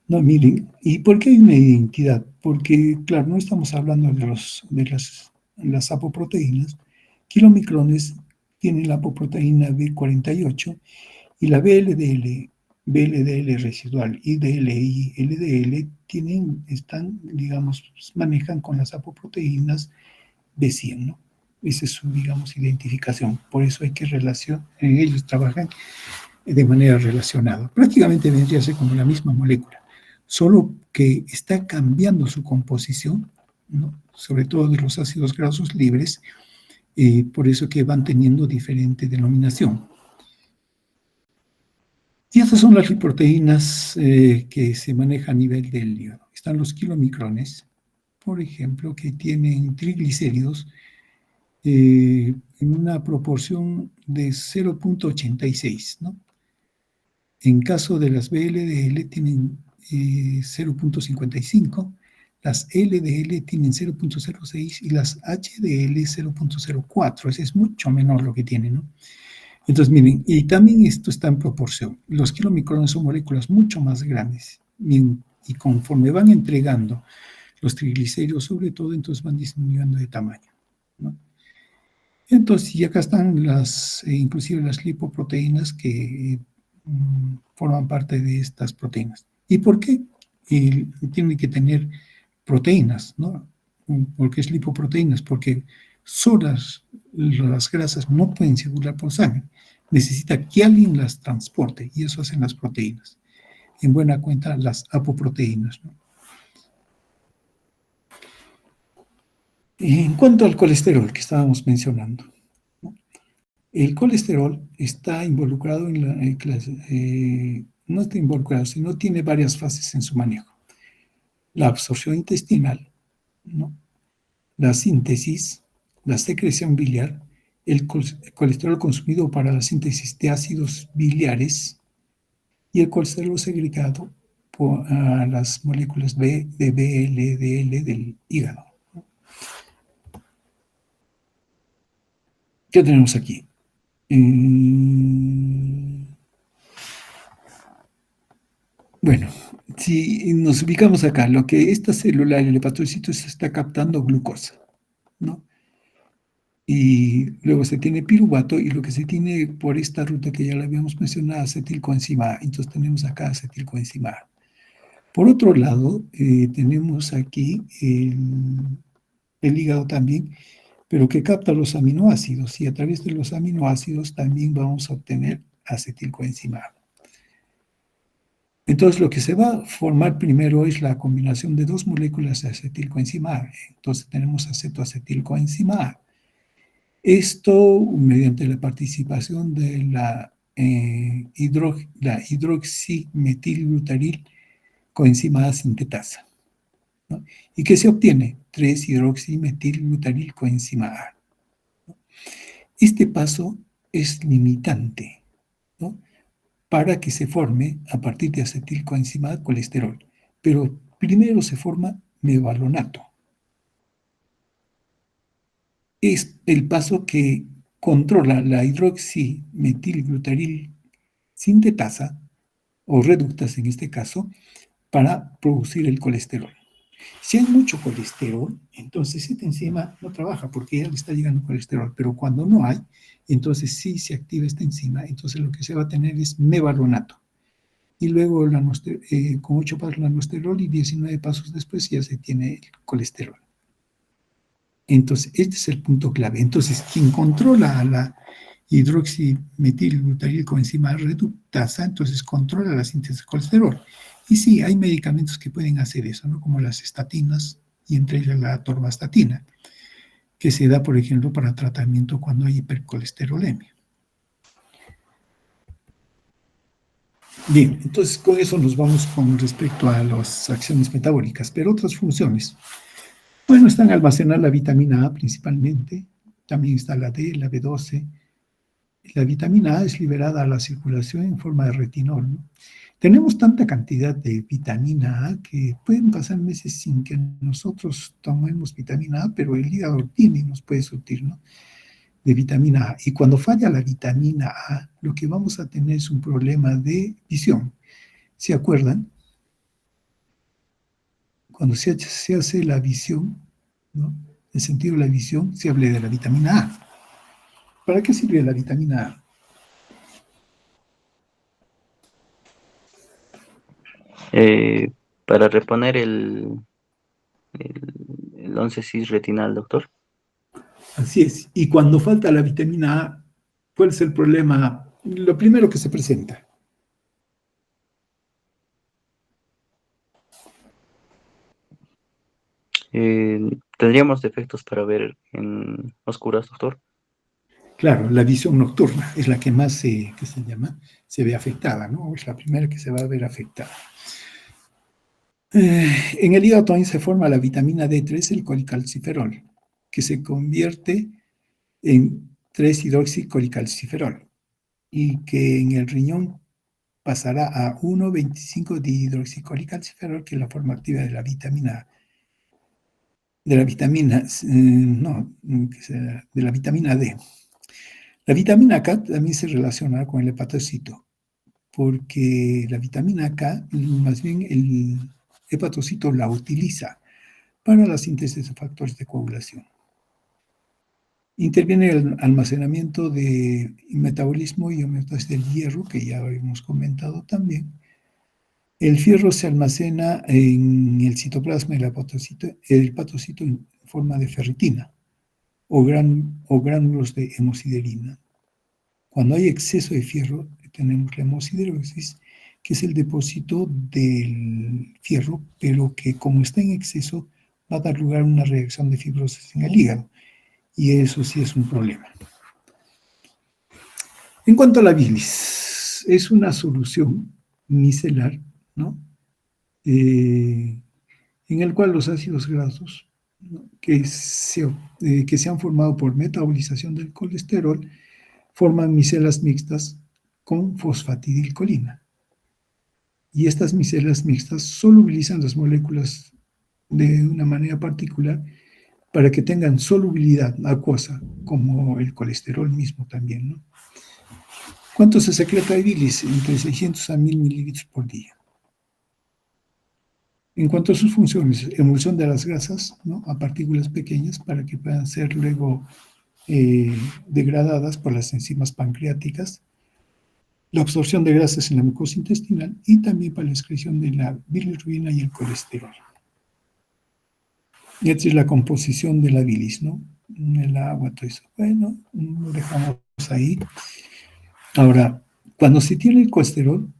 No, miren, ¿y por qué hay una identidad? Porque, claro, no estamos hablando de las apoproteínas. Kilomicrones tienen la apoproteína B48 y la VLDL residual, IDL y LDL manejan con las apoproteínas B100, ¿no? Esa es su, digamos, identificación. Por eso hay que ellos trabajan de manera relacionada. Prácticamente vendría a ser como la misma molécula, solo que está cambiando su composición, ¿no? Sobre todo de los ácidos grasos libres, por eso que van teniendo diferente denominación. Y estas son las lipoproteínas que se manejan a nivel del hígado. Están los kilomicrones, por ejemplo, que tienen triglicéridos en una proporción de 0.86, ¿no? En caso de las VLDL tienen 0.55, las LDL tienen 0.06 y las HDL 0.04. Ese es mucho menor lo que tienen, ¿no? Entonces, miren, y también esto está en proporción. Los kilomicrones son moléculas mucho más grandes y conforme van entregando los triglicéridos, sobre todo, entonces van disminuyendo de tamaño, ¿no? Entonces, y acá están inclusive las lipoproteínas que forman parte de estas proteínas. ¿Y por qué? Tienen que tener proteínas, ¿no? Porque es lipoproteínas, porque solas las grasas no pueden circular por sangre. Necesita que alguien las transporte, y eso hacen las proteínas. En buena cuenta, las apoproteínas, ¿no? En cuanto al colesterol que estábamos mencionando, ¿no? El colesterol está involucrado no está involucrado, sino tiene varias fases en su manejo. La absorción intestinal, ¿no? La síntesis, la secreción biliar, el colesterol consumido para la síntesis de ácidos biliares y el colesterol segregado por las moléculas B de VLDL del hígado. ¿Qué tenemos aquí? Bueno, si nos ubicamos acá, lo que esta célula, el hepatocito, se está captando glucosa, ¿no? Y luego se tiene piruvato y lo que se tiene por esta ruta que ya la habíamos mencionado, acetilcoenzima A. Entonces tenemos acá acetilcoenzima A. Por otro lado, tenemos aquí el hígado también, pero que capta los aminoácidos, y a través de los aminoácidos también vamos a obtener acetilcoenzima A. Entonces, lo que se va a formar primero es la combinación de dos moléculas de acetilcoenzima A. Entonces, tenemos acetoacetilcoenzima A. Esto mediante la participación de la hidroximetilglutaril coenzima A sintetasa, ¿no? ¿Y qué se obtiene? 3-hidroximetilglutaril coenzima A. Este paso es limitante, ¿no?, para que se forme a partir de acetilcoenzima A colesterol. Pero primero se forma mevalonato. Es el paso que controla la hidroximetilglutaril sintetasa, o reductasa en este caso, para producir el colesterol. Si hay mucho colesterol, entonces esta enzima no trabaja porque ya le está llegando colesterol, pero cuando no hay, entonces sí se activa esta enzima, entonces lo que se va a tener es mevalonato. Y luego con 8 pasos la nosterol y 19 pasos después ya se tiene el colesterol. Entonces, este es el punto clave. Entonces, quien controla a la hidroximetilglutaril coenzima reductasa, entonces controla la síntesis de colesterol. Y sí, hay medicamentos que pueden hacer eso, ¿no?, como las estatinas, y entre ellas la atorvastatina, que se da, por ejemplo, para tratamiento cuando hay hipercolesterolemia. Bien, entonces con eso nos vamos con respecto a las acciones metabólicas, pero otras funciones. Bueno, están almacenar la vitamina A principalmente, también está la D, la B12. La vitamina A es liberada a la circulación en forma de retinol, ¿no? Tenemos tanta cantidad de vitamina A que pueden pasar meses sin que nosotros tomemos vitamina A, pero el hígado tiene y nos puede surtir, ¿no?, de vitamina A. Y cuando falla la vitamina A, lo que vamos a tener es un problema de visión. ¿Se acuerdan? Cuando se hace la visión, ¿no?, el sentido de la visión, se habla de la vitamina A. ¿Para qué sirve la vitamina A? Para reponer el 11-cis retinal, doctor. Así es. Y cuando falta la vitamina A, ¿cuál es el problema? Lo primero que se presenta. ¿Tendríamos defectos para ver en oscuras, doctor? Claro, la visión nocturna es la que más se ve afectada, ¿no? Es la primera que se va a ver afectada. En el hígado también se forma la vitamina D3, el colicalciferol, que se convierte en 3-hidroxicolicalciferol, y que en el riñón pasará a 1,25-dihidroxicolicalciferol, que es la forma activa de la vitamina, de la vitamina D. La vitamina K también se relaciona con el hepatocito, porque la vitamina K, más bien el hepatocito la utiliza para la síntesis de factores de coagulación. Interviene el almacenamiento de metabolismo y homeostasis del hierro, que ya habíamos comentado también. El fierro se almacena en el citoplasma del hepatocito en forma de ferritina o gránulos de hemosiderina. Cuando hay exceso de fierro, tenemos la hemosiderosis, que es el depósito del fierro, pero que como está en exceso, va a dar lugar a una reacción de fibrosis en el hígado. Y eso sí es un problema. En cuanto a la bilis, es una solución micelar, ¿no?, en el cual los ácidos grasos, ¿no?, que se han formado por metabolización del colesterol, forman micelas mixtas con fosfatidilcolina. Y estas micelas mixtas solubilizan las moléculas de una manera particular para que tengan solubilidad acuosa, como el colesterol mismo también, ¿no? ¿Cuánto se secreta de bilis? Entre 600 a 1000 mililitros por día. En cuanto a sus funciones, emulsión de las grasas, ¿no?, a partículas pequeñas para que puedan ser luego degradadas por las enzimas pancreáticas. la absorción de grasas en la mucosa intestinal y también para la excreción de la bilirrubina y el colesterol. Y esta es la composición de la bilis, ¿no? El agua, todo eso. Bueno, lo dejamos ahí. Ahora, cuando se tiene el colesterol,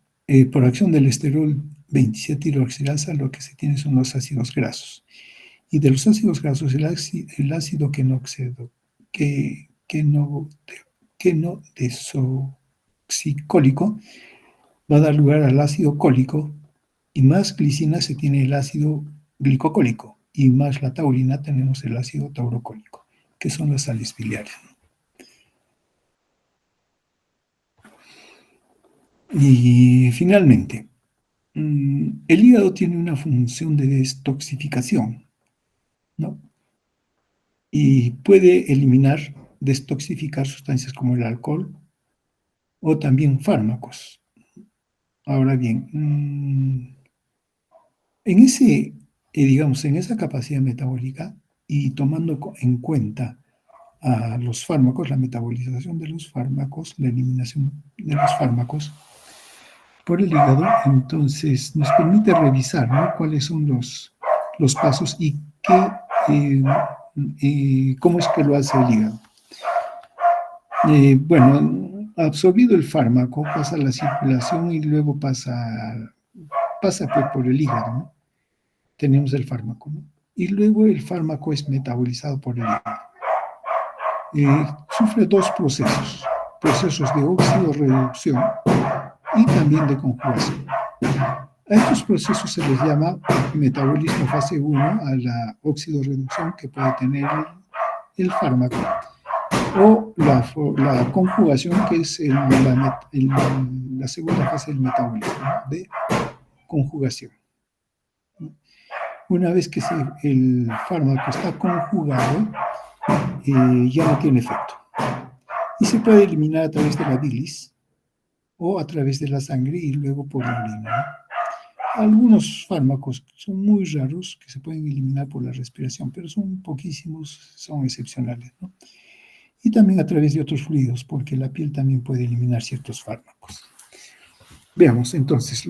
por acción del esterol 27 hidroxilasa, lo que se tiene son los ácidos grasos. Y de los ácidos grasos, el ácido quenodesoxicólico va a dar lugar al ácido cólico, y más glicina se tiene el ácido glicocólico, y más la taurina tenemos el ácido taurocólico, que son las sales biliares. Y finalmente, el hígado tiene una función de detoxificación, ¿no? Y puede eliminar, detoxificar sustancias como el alcohol o también fármacos. Ahora bien, en esa capacidad metabólica y tomando en cuenta a los fármacos, la metabolización de los fármacos, la eliminación de los fármacos por el hígado, entonces nos permite revisar, ¿no?, cuáles son los pasos y cómo es que lo hace el hígado. Bueno, absorbido el fármaco, pasa a la circulación y luego pasa por el hígado, ¿no? Tenemos el fármaco, ¿no? Y luego el fármaco es metabolizado por el hígado. Sufre dos procesos de oxidorreducción y también de conjugación. A estos procesos se les llama metabolismo fase 1 a la oxidorreducción que puede tener el fármaco, o la conjugación, que es la segunda fase del metabolismo, ¿no?, de conjugación. Una vez que el fármaco está conjugado, ya no tiene efecto. Y se puede eliminar a través de la bilis o a través de la sangre y luego por la orina, ¿no? Algunos fármacos son muy raros que se pueden eliminar por la respiración, pero son poquísimos, son excepcionales, ¿no? Y también a través de otros fluidos, porque la piel también puede eliminar ciertos fármacos. Veamos entonces,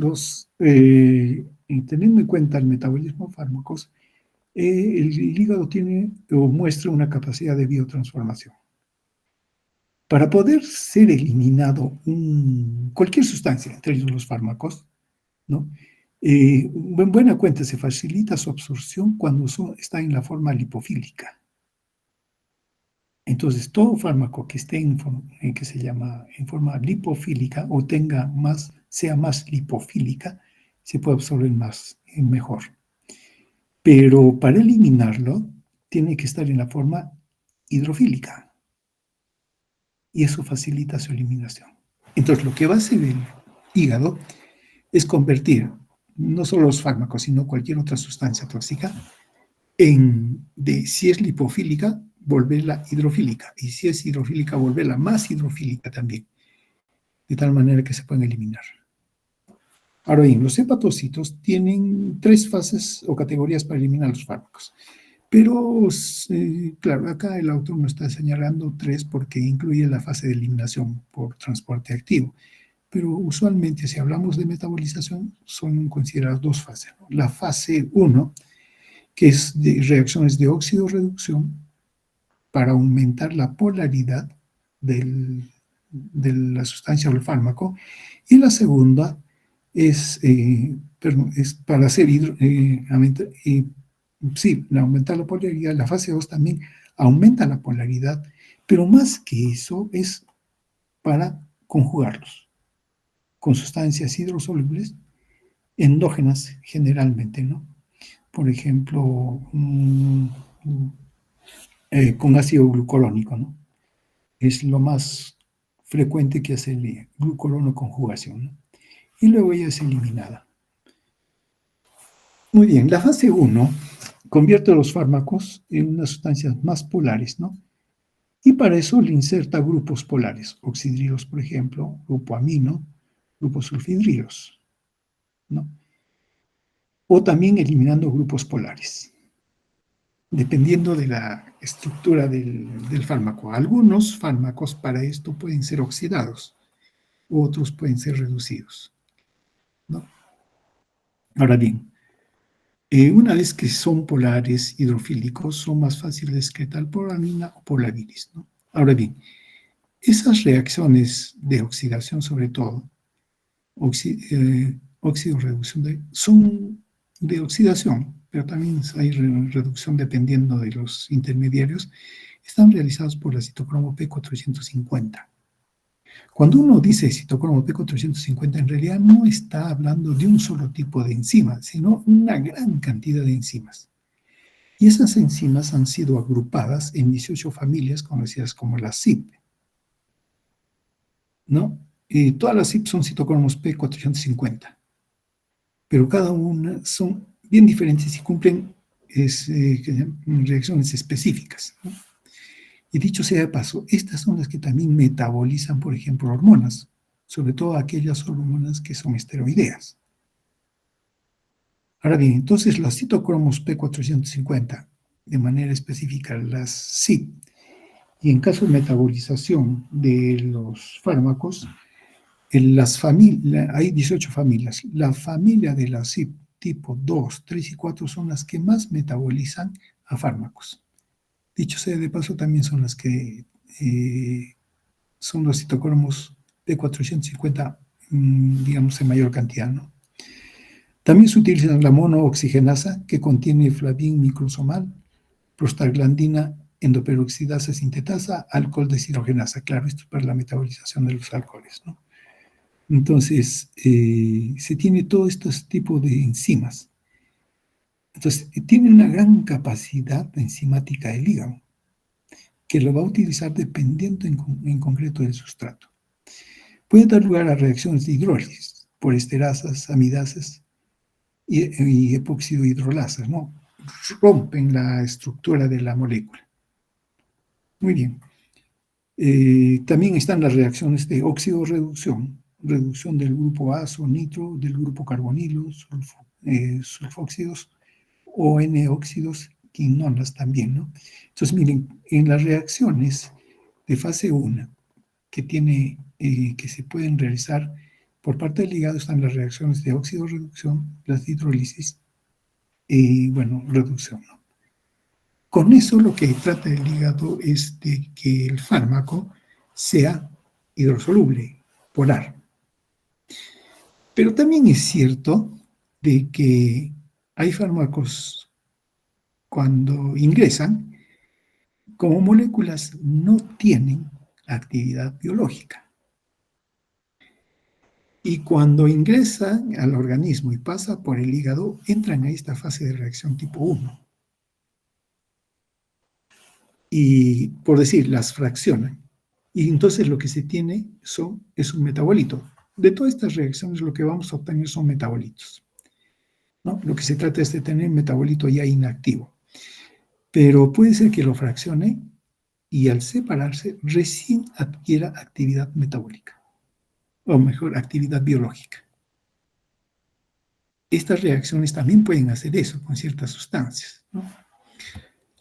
teniendo en cuenta el metabolismo de fármacos, el hígado tiene o muestra una capacidad de biotransformación. Para poder ser eliminado cualquier sustancia, entre ellos los fármacos, ¿no?, en buena cuenta se facilita su absorción cuando está en la forma lipofílica. Entonces, todo fármaco que esté que se llama en forma lipofílica o sea más lipofílica, se puede absorber mejor. Pero para eliminarlo, tiene que estar en la forma hidrofílica. Y eso facilita su eliminación. Entonces, lo que va a hacer el hígado es convertir no solo los fármacos, sino cualquier otra sustancia tóxica si es lipofílica, volverla hidrofílica. Y si es hidrofílica, volverla más hidrofílica también. De tal manera que se pueden eliminar. Ahora bien, los hepatocitos tienen 3 fases o categorías para eliminar los fármacos. Pero, claro, acá el autor nos está señalando 3 porque incluye la fase de eliminación por transporte activo. Pero usualmente, si hablamos de metabolización, son consideradas 2 fases, ¿no? La fase 1, que es de reacciones de oxidorreducción para aumentar la polaridad de la sustancia o el fármaco, y la segunda es para hacer aumentar la polaridad. La fase 2 también aumenta la polaridad, pero más que eso es para conjugarlos con sustancias hidrosolubles endógenas generalmente, ¿no? Por ejemplo, con ácido glucurónico, ¿no? Es lo más frecuente que hace el glucuronoconjugación, ¿no? Y luego ella es eliminada. Muy bien, la fase 1 convierte los fármacos en unas sustancias más polares, ¿no? Y para eso le inserta grupos polares, oxidrilos, por ejemplo, grupo amino, grupos sulfidrilos, ¿no? O también eliminando grupos polares, dependiendo de la estructura del fármaco. Algunos fármacos para esto pueden ser oxidados, otros pueden ser reducidos, ¿no? Ahora bien, una vez que son polares hidrofílicos, son más fáciles de excretar por amina o por la bilis, ¿no? Ahora bien, esas reacciones de oxidación, sobre todo, óxido-reducción, son de oxidación, pero también hay reducción dependiendo de los intermediarios, están realizados por la citocromo P450. Cuando uno dice citocromo P450, en realidad no está hablando de un solo tipo de enzima, sino una gran cantidad de enzimas. Y esas enzimas han sido agrupadas en 18 familias conocidas como las CYP, ¿no? Y todas las CYP son citocromos P450, pero cada una son bien diferentes y cumplen reacciones específicas, ¿no? Y dicho sea de paso, estas son las que también metabolizan, por ejemplo, hormonas, sobre todo aquellas hormonas que son esteroideas. Ahora bien, entonces las citocromos P450, de manera específica las CYP, y en caso de metabolización de los fármacos, hay 18 familias. La familia de las CYP tipo 2, 3 y 4 son las que más metabolizan a fármacos. Dicho sea de paso, también son las que son los citocromos P450, digamos, en mayor cantidad, ¿no? También se utiliza la monooxigenasa, que contiene flavin microsomal, prostaglandina, endoperoxidasa sintetasa, alcohol deshidrogenasa. Claro, esto es para la metabolización de los alcoholes, ¿no? Entonces, se tiene todo este tipo de enzimas. Entonces, tiene una gran capacidad enzimática el hígado, que lo va a utilizar dependiendo en concreto del sustrato. Puede dar lugar a reacciones de hidrólisis por esterasas, amidasas y epóxido hidrolasas, ¿no? Rompen la estructura de la molécula. Muy bien. También están las reacciones de óxido-reducción, reducción del grupo azo, nitro, del grupo carbonilo, sulfóxidos o N-óxidos, quinonas también, ¿no? Entonces, miren, en las reacciones de fase 1 que se pueden realizar por parte del hígado están las reacciones de óxido-reducción, las hidrólisis y, bueno, reducción, ¿no? Con eso lo que trata el hígado es de que el fármaco sea hidrosoluble, polar. Pero también es cierto de que hay fármacos cuando ingresan, como moléculas no tienen actividad biológica. Y cuando ingresan al organismo y pasa por el hígado, entran a esta fase de reacción tipo 1. Y, por decir, las fraccionan. Y entonces lo que se tiene es un metabolito. De todas estas reacciones lo que vamos a obtener son metabolitos, ¿no? Lo que se trata es de tener un metabolito ya inactivo. Pero puede ser que lo fraccione y al separarse recién adquiera actividad metabólica, o mejor, actividad biológica. Estas reacciones también pueden hacer eso con ciertas sustancias, ¿no?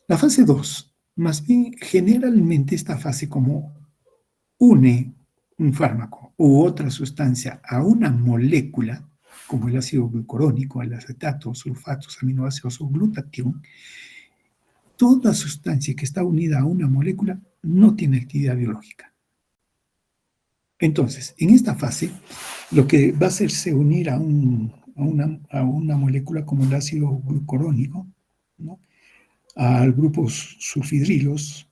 La fase 2, más bien generalmente esta fase como une un fármaco u otra sustancia a una molécula, como el ácido glucurónico, el acetato, sulfatos, aminoácidos o glutatión, toda sustancia que está unida a una molécula no tiene actividad biológica. Entonces, en esta fase, lo que va a hacerse unir a una molécula como el ácido glucurónico, ¿no? A grupos sulfidrilos,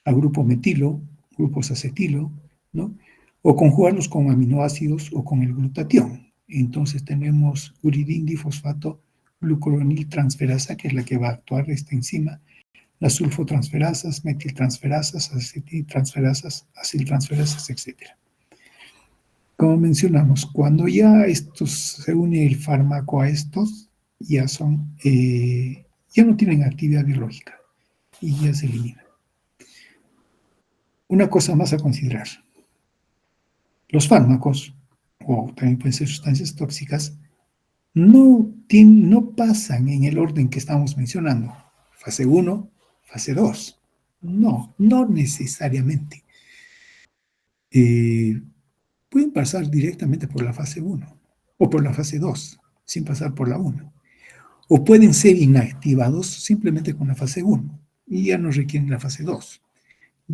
a grupo metilo, grupos acetilo, ¿no? O conjugarlos con aminoácidos o con el glutatión. Entonces tenemos uridín difosfato glucuronil transferasa, que es la que va a actuar esta enzima, las sulfotransferasas, metiltransferasas, acetiltransferasas, aciltransferasas, etc. Como mencionamos, cuando ya se une el fármaco a estos, ya no tienen actividad biológica y ya se eliminan. Una cosa más a considerar. Los fármacos, o también pueden ser sustancias tóxicas, no pasan en el orden que estamos mencionando. Fase 1, fase 2. No necesariamente. pueden pasar directamente por la fase 1 o por la fase 2, sin pasar por la 1. O pueden ser inactivados simplemente con la fase 1 y ya no requieren la fase 2.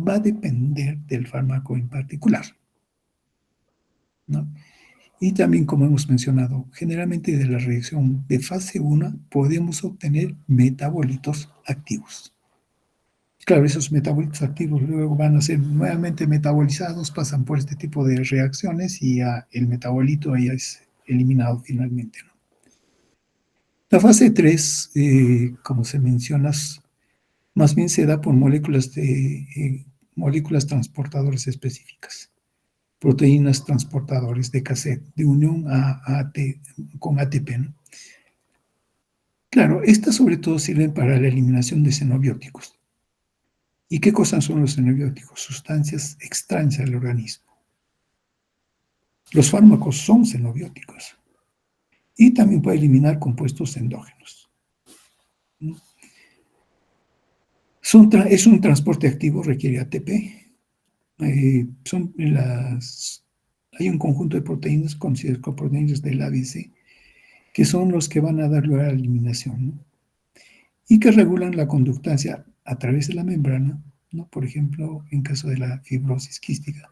Va a depender del fármaco en particular, ¿no? Y también, como hemos mencionado, generalmente de la reacción de fase 1 podemos obtener metabolitos activos. Claro, esos metabolitos activos luego van a ser nuevamente metabolizados, pasan por este tipo de reacciones y ya el metabolito ya es eliminado finalmente, ¿no? La fase 3, como se menciona, más bien se da por moléculas transportadoras específicas, proteínas transportadores de cassette, de unión con ATP, ¿no? Claro, estas sobre todo sirven para la eliminación de xenobióticos. ¿Y qué cosas son los xenobióticos? Sustancias extrañas al organismo. Los fármacos son xenobióticos. Y también puede eliminar compuestos endógenos. Es un transporte activo, requiere ATP. Hay un conjunto de proteínas, conocidas como proteínas del ABC, que son los que van a dar lugar a la eliminación, ¿no? Y que regulan la conductancia a través de la membrana, ¿no? Por ejemplo, en caso de la fibrosis quística,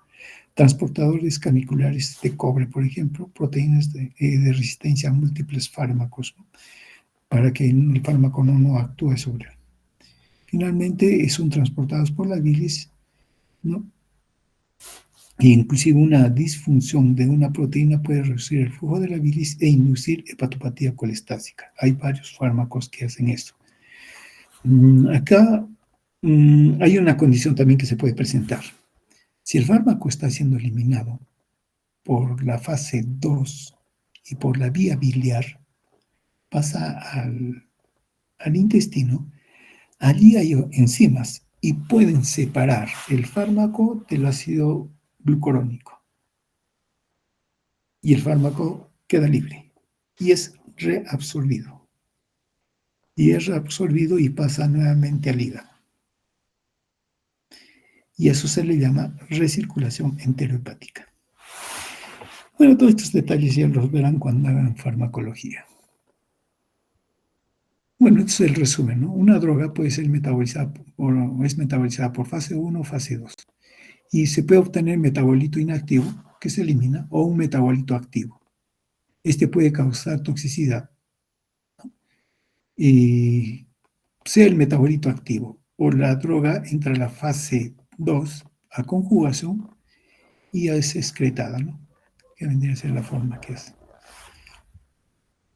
transportadores caniculares de cobre, por ejemplo, proteínas de resistencia a múltiples fármacos, ¿no? Para que el fármaco no actúe sobre él. Finalmente, son transportados por la bilis, ¿no? E inclusive una disfunción de una proteína puede reducir el flujo de la bilis e inducir hepatopatía colestásica. Hay varios fármacos que hacen eso. Acá hay una condición también que se puede presentar. Si el fármaco está siendo eliminado por la fase 2 y por la vía biliar, pasa al intestino, allí hay enzimas y pueden separar el fármaco del ácido glucurónico. Y el fármaco queda libre y es reabsorbido. Y es reabsorbido y pasa nuevamente al hígado. Y eso se le llama recirculación enterohepática. Bueno, todos estos detalles ya los verán cuando hagan farmacología. Bueno, este es el resumen, ¿no? Una droga puede ser metabolizada es metabolizada por fase 1 o fase 2. Y se puede obtener metabolito inactivo, que se elimina, o un metabolito activo. Este puede causar toxicidad. Y sea el metabolito activo o la droga entra a la fase 2 a conjugación y ya es excretada, ¿no? Que vendría a ser la forma que es.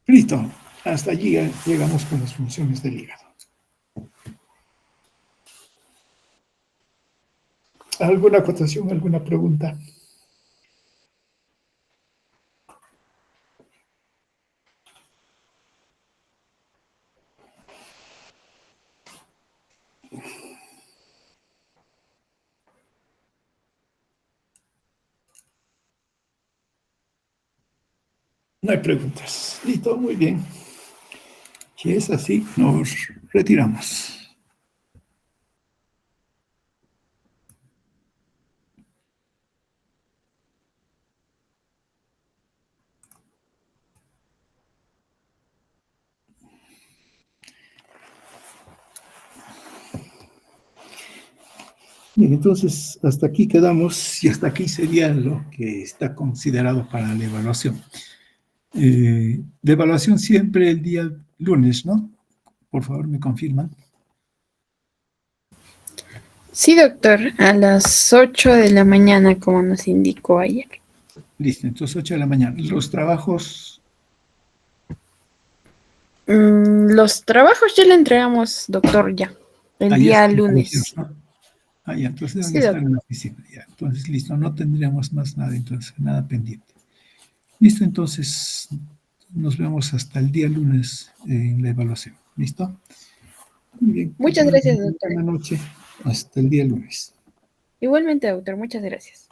Listo. Hasta allí llegamos con las funciones del hígado. ¿Alguna acotación, alguna pregunta? No hay preguntas. Listo, muy bien. Si es así, nos retiramos. Bien, entonces hasta aquí quedamos y hasta aquí sería lo que está considerado para la evaluación. La evaluación siempre el día lunes, ¿no? Por favor, me confirman. Sí, doctor, a las 8 de la mañana, como nos indicó ayer. Listo, entonces 8 de la mañana. Los trabajos. Los trabajos ya le entregamos, doctor, ya. El día lunes. ¿No? Ya, entonces deben Sí, estar doctor. en la oficina. Ya, entonces, listo, no tendríamos más nada, entonces, nada pendiente. Listo, entonces, nos vemos hasta el día lunes en la evaluación. ¿Listo? Muy bien. Muchas gracias, doctor. Buenas noches. Hasta el día lunes. Igualmente, doctor, muchas gracias.